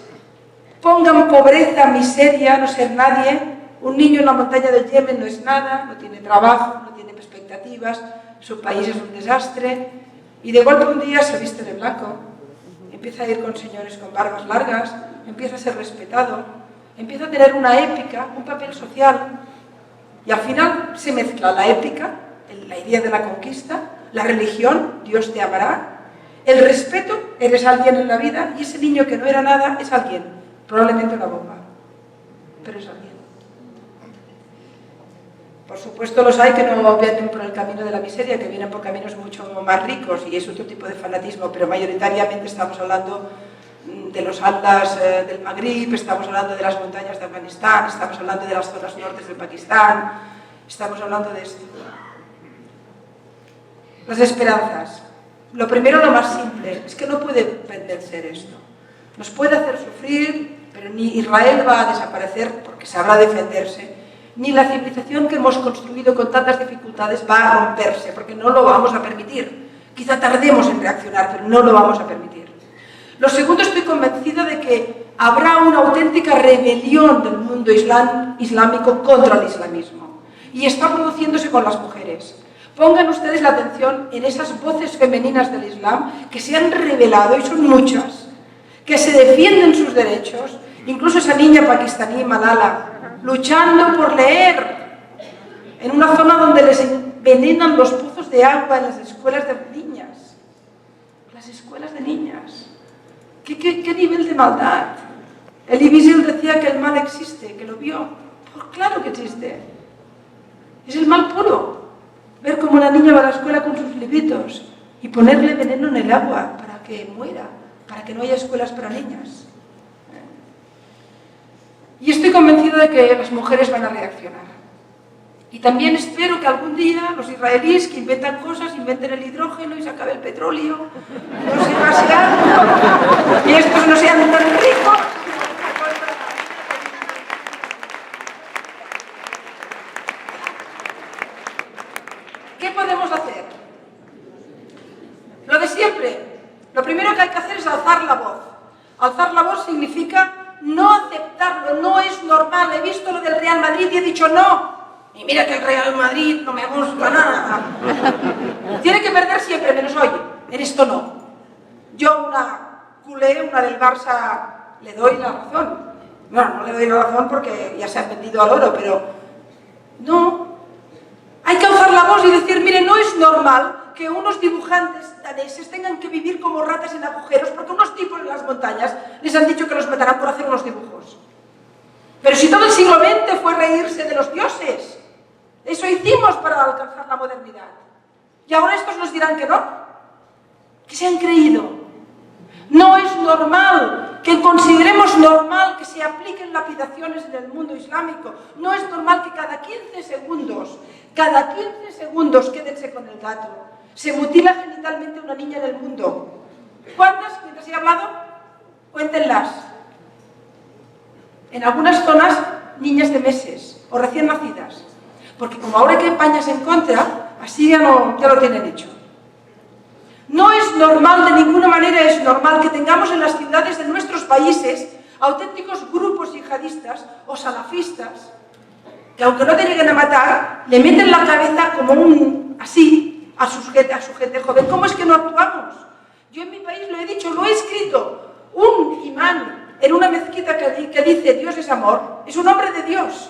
pongan pobreza, miseria, no ser nadie, Un niño en la montaña del Yemen no es nada, no tiene trabajo, no tiene expectativas, su país es un desastre, y de golpe un día se viste de blanco, empieza a ir con señores con barbas largas, empieza a ser respetado, empieza a tener una épica, un papel social, y al final se mezcla la épica, la idea de la conquista, la religión, Dios te amará, el respeto, eres alguien en la vida, y ese niño que no era nada es alguien, probablemente una bomba, pero es alguien. Por supuesto los hay que no vienen por el camino de la miseria, que vienen por caminos mucho más ricos, y es otro tipo de fanatismo, pero mayoritariamente estamos hablando de los Andes del Magrib, estamos hablando de las montañas de Afganistán, estamos hablando de las zonas nortes del Pakistán, estamos hablando de esto. Las esperanzas. Lo primero, lo más simple, es que no puede vencer esto. Nos puede hacer sufrir, pero ni Israel va a desaparecer porque sabrá defenderse, ni la civilización que hemos construido con tantas dificultades va a romperse, porque no lo vamos a permitir. Quizá tardemos en reaccionar, pero no lo vamos a permitir. Lo segundo, estoy convencida de que habrá una auténtica rebelión del mundo islámico contra el islamismo. Y está produciéndose con las mujeres. Pongan ustedes la atención en esas voces femeninas del Islam que se han rebelado, y son muchas, que se defienden sus derechos, incluso esa niña pakistaní, Malala, luchando por leer en una zona donde les envenenan los pozos de agua en las escuelas de niñas. Las escuelas de niñas. ¿Qué nivel de maldad? Elie Wiesel decía que el mal existe, que lo vio. Pues claro que existe. Es el mal puro. Ver cómo una niña va a la escuela con sus libritos y ponerle veneno en el agua para que muera, para que no haya escuelas para niñas. Y estoy convencida de que las mujeres van a reaccionar. Y también espero que algún día los israelíes que inventan cosas, inventen el hidrógeno y se acabe el petróleo, no se pase algo, y estos no sean tan ricos. ¿Qué podemos hacer? Lo de siempre. Lo primero que hay que hacer es alzar la voz. Alzar la voz significa no aceptarlo, no es normal. He visto lo del Real Madrid y he dicho no. Y mira que el Real Madrid no me gusta nada. Tiene que perder siempre, menos hoy. En esto no. Yo, una culé, una del Barça, le doy la razón. Bueno, no le doy la razón porque ya se han vendido al oro, pero no. Hay que alzar la voz y decir, mire, no es normal que unos dibujantes daneses tengan que vivir como ratas en agujeros porque unos tipos en las montañas les han dicho que los matarán por hacer unos dibujos. Pero si todo el siglo XX fue reírse de los dioses, eso hicimos para alcanzar la modernidad. Y ahora estos nos dirán que no, que se han creído. No es normal que consideremos normal que se apliquen lapidaciones en el mundo islámico. No es normal que cada 15 segundos, quédense con el dato, se mutila genitalmente una niña en el mundo. ¿Cuántas? Mientras he hablado, cuéntenlas. En algunas zonas, niñas de meses o recién nacidas. Porque como ahora hay campañas en contra, así ya lo tienen hecho. No es normal, de ninguna manera es normal que tengamos en las ciudades de nuestros países auténticos grupos yihadistas o salafistas que aunque no te lleguen a matar, le meten la cabeza como así a su gente joven. ¿Cómo es que no actuamos? Yo en mi país lo he dicho, lo he escrito. Un imán en una mezquita que dice Dios es amor, es un hombre de Dios.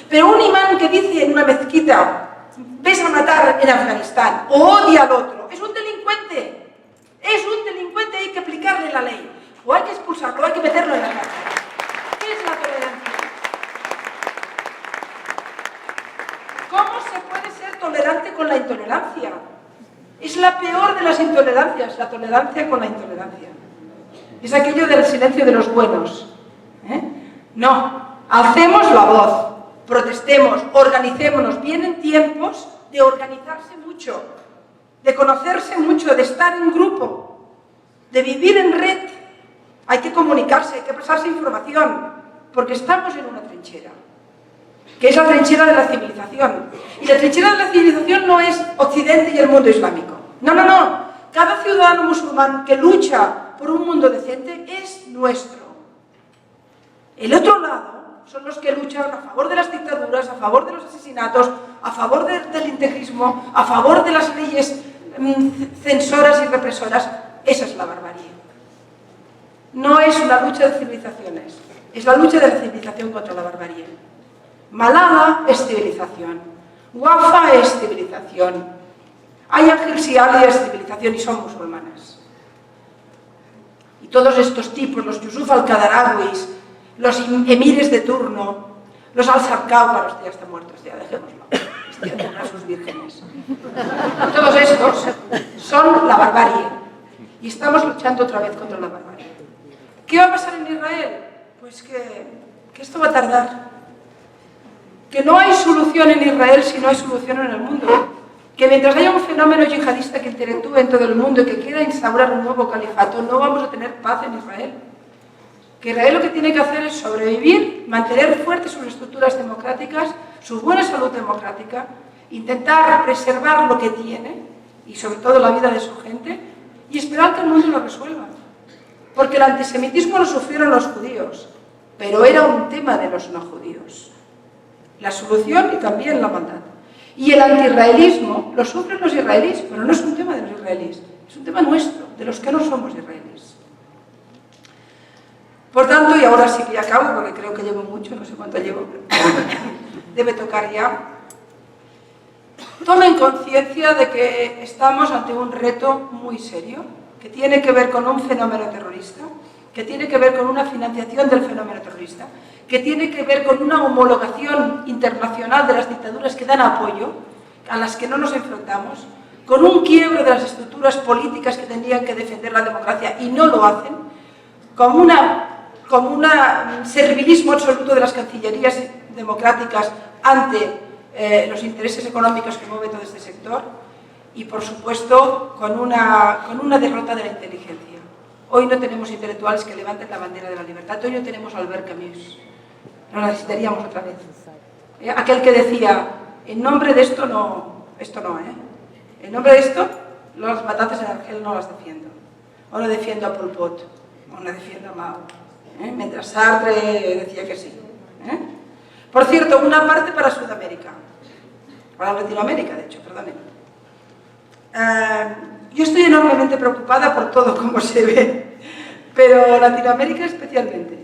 Pero un imán que dice en una mezquita ves a matar en Afganistán o odia al otro, es un delincuente. Es un delincuente, hay que aplicarle la ley. O hay que expulsarlo, hay que meterlo en la cárcel. ¿Qué es la tolerancia? ¿Cómo se puede ser tolerante con la intolerancia? Es la peor de las intolerancias, la tolerancia con la intolerancia. Es aquello del silencio de los buenos. No, alcemos la voz, protestemos, organicémonos. Vienen tiempos de organizarse mucho, de conocerse mucho, de estar en grupo, de vivir en red. Hay que comunicarse, hay que pasarse información, porque estamos en una trinchera, que es la trinchera de la civilización. Y la trinchera de la civilización no es Occidente y el mundo islámico. No, no, no. Cada ciudadano musulmán que lucha por un mundo decente es nuestro. El otro lado son los que luchan a favor de las dictaduras, a favor de los asesinatos, a favor del integrismo, a favor de las leyes censoras y represoras. Esa es la barbarie. No es una lucha de civilizaciones, es la lucha de la civilización contra la barbarie. Malala es civilización, Wafa es civilización, Aya Hirsi Ali es civilización y son musulmanas. Y todos estos tipos, los Yusuf al-Qadarawis, los emires de turno, los al-Sarkau, ya están muertos, ya dejémoslo, a sus vírgenes. Todos estos son la barbarie y estamos luchando otra vez contra la barbarie. ¿Qué va a pasar en Israel? Pues que esto va a tardar. Que no hay solución en Israel si no hay solución en el mundo. Que mientras haya un fenómeno yihadista que interactúe en todo el mundo y que quiera instaurar un nuevo califato, no vamos a tener paz en Israel. Que Israel lo que tiene que hacer es sobrevivir, mantener fuertes sus estructuras democráticas, su buena salud democrática, intentar preservar lo que tiene y sobre todo la vida de su gente y esperar que el mundo lo resuelva. Porque el antisemitismo lo sufrieron los judíos, pero era un tema de los no judíos. La solución y también la maldad. Y el anti-israelismo lo sufren los israelíes, pero no es un tema de los israelíes, es un tema nuestro, de los que no somos israelíes. Por tanto, y ahora sí que ya acabo, porque creo que llevo mucho, no sé cuánto llevo, debe tocar ya. Tomen conciencia de que estamos ante un reto muy serio, que tiene que ver con un fenómeno terrorista, que tiene que ver con una financiación del fenómeno terrorista, que tiene que ver con una homologación internacional de las dictaduras que dan apoyo, a las que no nos enfrentamos, con un quiebro de las estructuras políticas que tendrían que defender la democracia y no lo hacen, con un servilismo absoluto de las cancillerías democráticas ante los intereses económicos que mueve todo este sector y, por supuesto, con una derrota de la inteligencia. Hoy no tenemos intelectuales que levanten la bandera de la libertad, hoy no tenemos a Albert Camus. Lo necesitaríamos otra vez. Aquel que decía, en nombre de esto no, en nombre de esto, las matanzas en Argel no las defiendo. O no defiendo a Pol Pot, o no defiendo a Mao. Mientras Sartre decía que sí. Por cierto, una parte para Sudamérica, para Latinoamérica, de hecho, perdónenme. Yo estoy enormemente preocupada por todo, como se ve, pero Latinoamérica especialmente.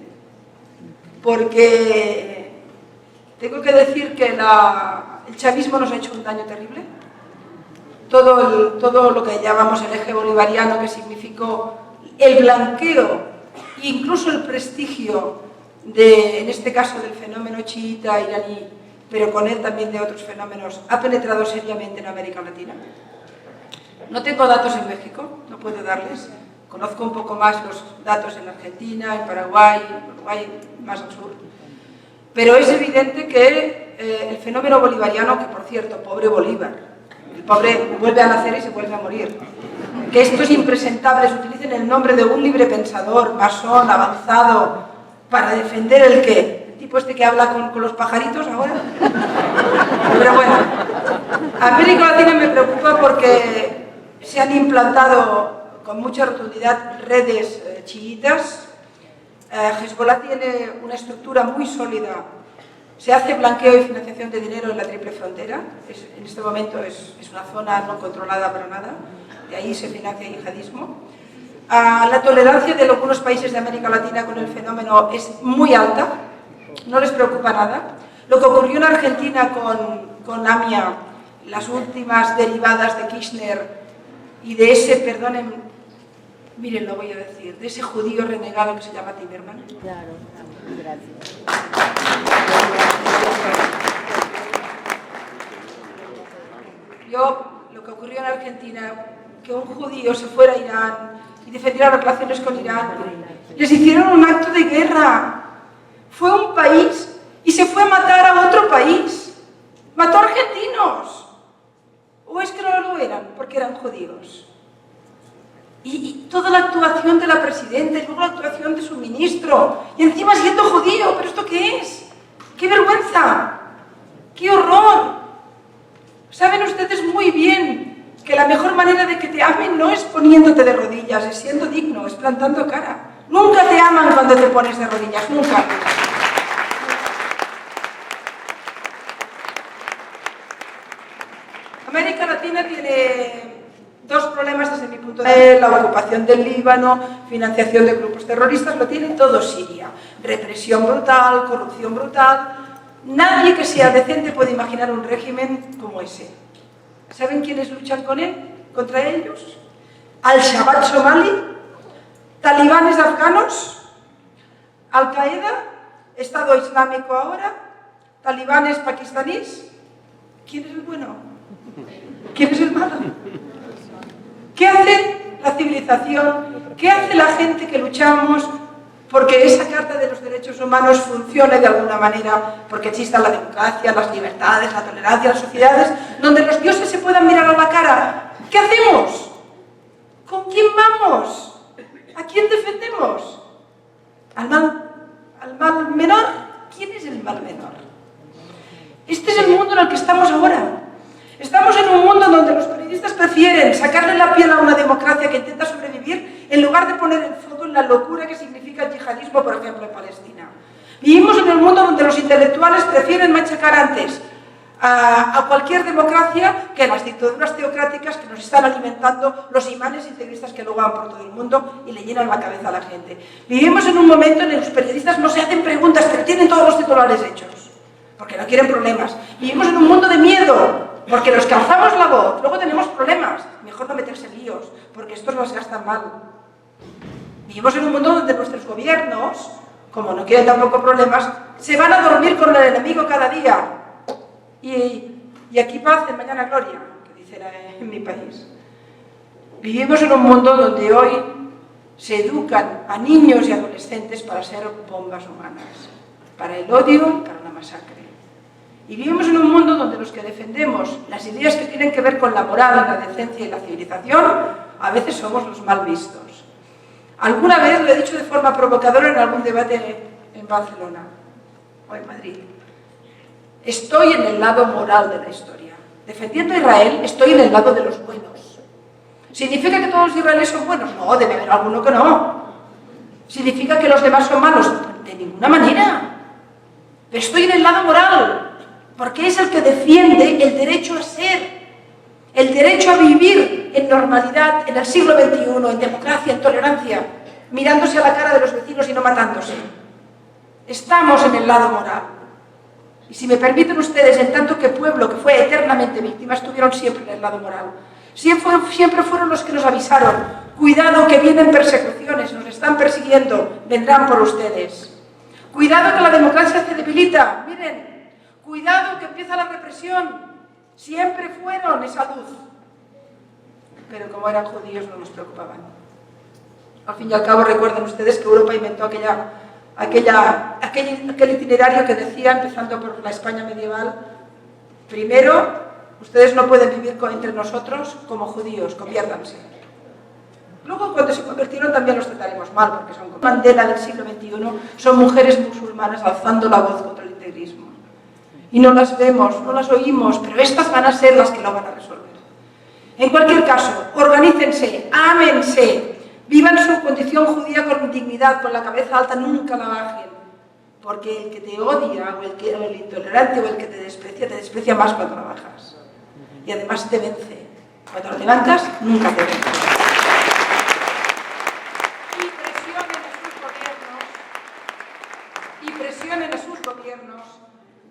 Porque tengo que decir que el chavismo nos ha hecho un daño terrible. Todo lo que llamamos el eje bolivariano, que significó el blanqueo e incluso el prestigio, en este caso del fenómeno chiita iraní, pero con él también de otros fenómenos, ha penetrado seriamente en América Latina. No tengo datos en México, no puedo darles. Conozco un poco más los datos en Argentina, en Paraguay, más al sur. Pero es evidente que el fenómeno bolivariano, que por cierto, pobre Bolívar, el pobre vuelve a nacer y se vuelve a morir, que estos impresentables utilicen el nombre de un libre pensador, masón, avanzado, para defender el qué. El tipo este que habla con los pajaritos ahora. Pero bueno, América Latina me preocupa porque se han implantado con mucha rotundidad redes chiitas. Hezbollah tiene una estructura muy sólida. Se hace blanqueo y financiación de dinero en la triple frontera. En este momento es una zona no controlada para nada. De ahí se financia el yihadismo. La tolerancia de algunos países de América Latina con el fenómeno es muy alta. No les preocupa nada. Lo que ocurrió en Argentina con AMIA, las últimas derivadas de Kirchner y de ese, perdonen, miren, lo voy a decir, de ese judío renegado que se llama Timerman. Claro, gracias. Lo que ocurrió en Argentina, que un judío se fuera a Irán y defendiera las relaciones con Irán, les hicieron un acto de guerra. Fue un país y se fue a matar a otro país. Mató a argentinos. ¿O es que no lo eran porque eran judíos? Y toda la actuación de la presidenta y luego la actuación de su ministro. Y encima siendo judío. ¿Pero esto qué es? ¡Qué vergüenza! ¡Qué horror! Saben ustedes muy bien que la mejor manera de que te amen no es poniéndote de rodillas, es siendo digno, es plantando cara. Nunca te aman cuando te pones de rodillas, nunca. dos problemas desde mi punto de vista: la ocupación del Líbano, financiación de grupos terroristas, lo tiene todo Siria. Represión brutal, corrupción brutal. Nadie que sea decente puede imaginar un régimen como ese. ¿Saben quiénes luchan contra ellos? Al-Shabaab somalí, talibanes afganos, Al-Qaeda, Estado Islámico ahora, talibanes pakistaníes. ¿Quién es el bueno? ¿Quién es el malo? ¿Qué hace la civilización? ¿Qué hace la gente que luchamos porque esa Carta de los Derechos Humanos funcione de alguna manera, porque exista la democracia, las libertades, la tolerancia, las sociedades, donde los dioses se puedan mirar a la cara? ¿Qué hacemos? ¿Con quién vamos? ¿A quién defendemos? ¿Al mal menor? ¿Quién es el mal menor? Este es el mundo en el que estamos ahora. Estamos en un mundo donde los periodistas prefieren sacarle la piel a una democracia que intenta sobrevivir en lugar de poner el foco en la locura que significa el yihadismo, por ejemplo, en Palestina. Vivimos en el mundo donde los intelectuales prefieren machacar antes a cualquier democracia que a las dictaduras teocráticas que nos están alimentando los imanes integristas que luego van por todo el mundo y le llenan la cabeza a la gente. Vivimos en un momento en el que los periodistas no se hacen preguntas, pero tienen todos los titulares hechos, porque no quieren problemas. Vivimos en un mundo de miedo, porque los que alzamos la voz, luego tenemos problemas. Mejor no meterse en líos, porque estos los gastan mal. Vivimos en un mundo donde nuestros gobiernos, como no quieren tampoco problemas, se van a dormir con el enemigo cada día. Y aquí paz, y mañana gloria, que dicen en mi país. Vivimos en un mundo donde hoy se educan a niños y adolescentes para ser bombas humanas, para el odio y para la masacre. Y vivimos en un mundo donde los que defendemos las ideas que tienen que ver con la moral, la decencia y la civilización, a veces somos los mal vistos. Alguna vez lo he dicho de forma provocadora en algún debate en Barcelona o en Madrid. Estoy en el lado moral de la historia. Defendiendo a Israel, estoy en el lado de los buenos. ¿Significa que todos los israelíes son buenos? No, debe haber alguno que no. ¿Significa que los demás son malos? De ninguna manera. Pero estoy en el lado moral, porque es el que defiende el derecho a ser, el derecho a vivir en normalidad en el siglo XXI, en democracia, en tolerancia, mirándose a la cara de los vecinos y no matándose. Estamos en el lado moral. Y si me permiten ustedes, en tanto que pueblo que fue eternamente víctima, estuvieron siempre en el lado moral. Siempre fueron los que nos avisaron: cuidado que vienen persecuciones, nos están persiguiendo, vendrán por ustedes. Cuidado que la democracia se debilita, miren, cuidado que empieza la represión. Siempre fueron esa luz. Pero como eran judíos no nos preocupaban. Al fin y al cabo recuerden ustedes que Europa inventó aquel itinerario que decía, empezando por la España medieval: primero, ustedes no pueden vivir entre nosotros como judíos, conviértanse. Luego, cuando se convirtieron, también los trataremos mal, porque son como Mandela del siglo XXI, son mujeres musulmanas alzando la voz contra el integrismo. Y no las vemos, no las oímos, pero estas van a ser las que lo van a resolver. En cualquier caso, organícense, ámense, vivan su condición judía con dignidad, con la cabeza alta, nunca la bajen. Porque el que te odia, o el intolerante, o el que te desprecia más cuando la bajas. Y además te vence. Cuando la levantas, nunca te vence. Y presionen a sus gobiernos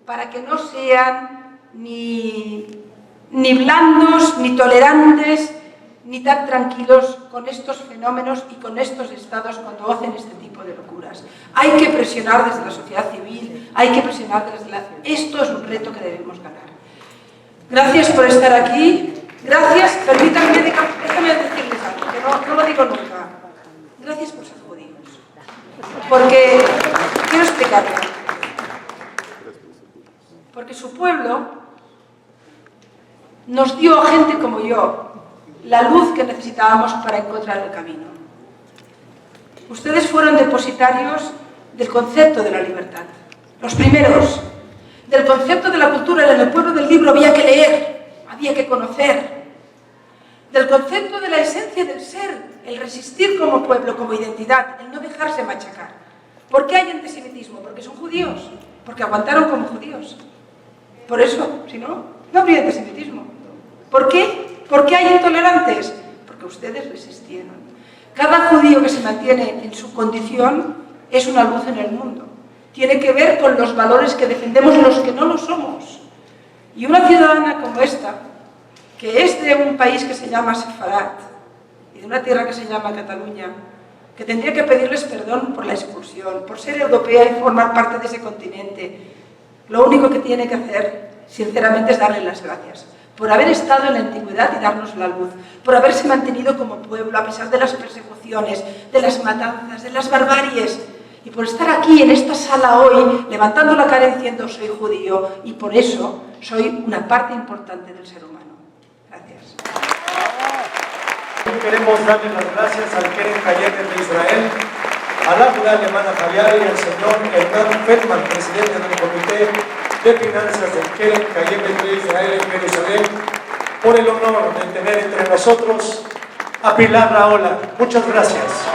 para que no sean ni blandos, ni tolerantes, ni tan tranquilos con estos fenómenos y con estos estados cuando hacen este tipo de locuras. Hay que presionar desde la sociedad civil, hay que presionar desde la... Esto es un reto que debemos ganar. Gracias por estar aquí. Gracias, permítanme, déjame decirles algo, que no lo digo nunca. Gracias por ser judíos. Porque, quiero explicarlo. Porque su pueblo nos dio a gente como yo la luz que necesitábamos para encontrar el camino. Ustedes fueron depositarios del concepto de la libertad, los primeros, del concepto de la cultura. En el pueblo del libro había que leer, había que conocer, del concepto de la esencia del ser, el resistir como pueblo, como identidad, el no dejarse machacar. ¿Por qué hay antisemitismo? Porque son judíos, porque aguantaron como judíos. Por eso, si no, no habría antisemitismo. ¿Por qué? ¿Por qué hay intolerantes? ustedes resistieron. Cada judío que se mantiene en su condición es una luz en el mundo. Tiene que ver con los valores que defendemos los que no lo somos. Y una ciudadana como esta, que es de un país que se llama Sefarat y de una tierra que se llama Cataluña, que tendría que pedirles perdón por la expulsión, por ser europea y formar parte de ese continente, lo único que tiene que hacer, sinceramente, es darle las gracias por haber estado en la antigüedad y darnos la luz, por haberse mantenido como pueblo a pesar de las persecuciones, de las matanzas, de las barbaries, y por estar aquí en esta sala hoy, levantando la cara diciendo soy judío y por eso soy una parte importante del ser humano. Gracias. Queremos darle las gracias al Keren Hayek de Israel, a la ciudad alemana Javier y al señor Hernán Feldman, presidente del Comité de Finanzas del Keren Hayek de Israel en Jerusalén, por el honor de tener entre nosotros a Pilar Rahola. Muchas gracias.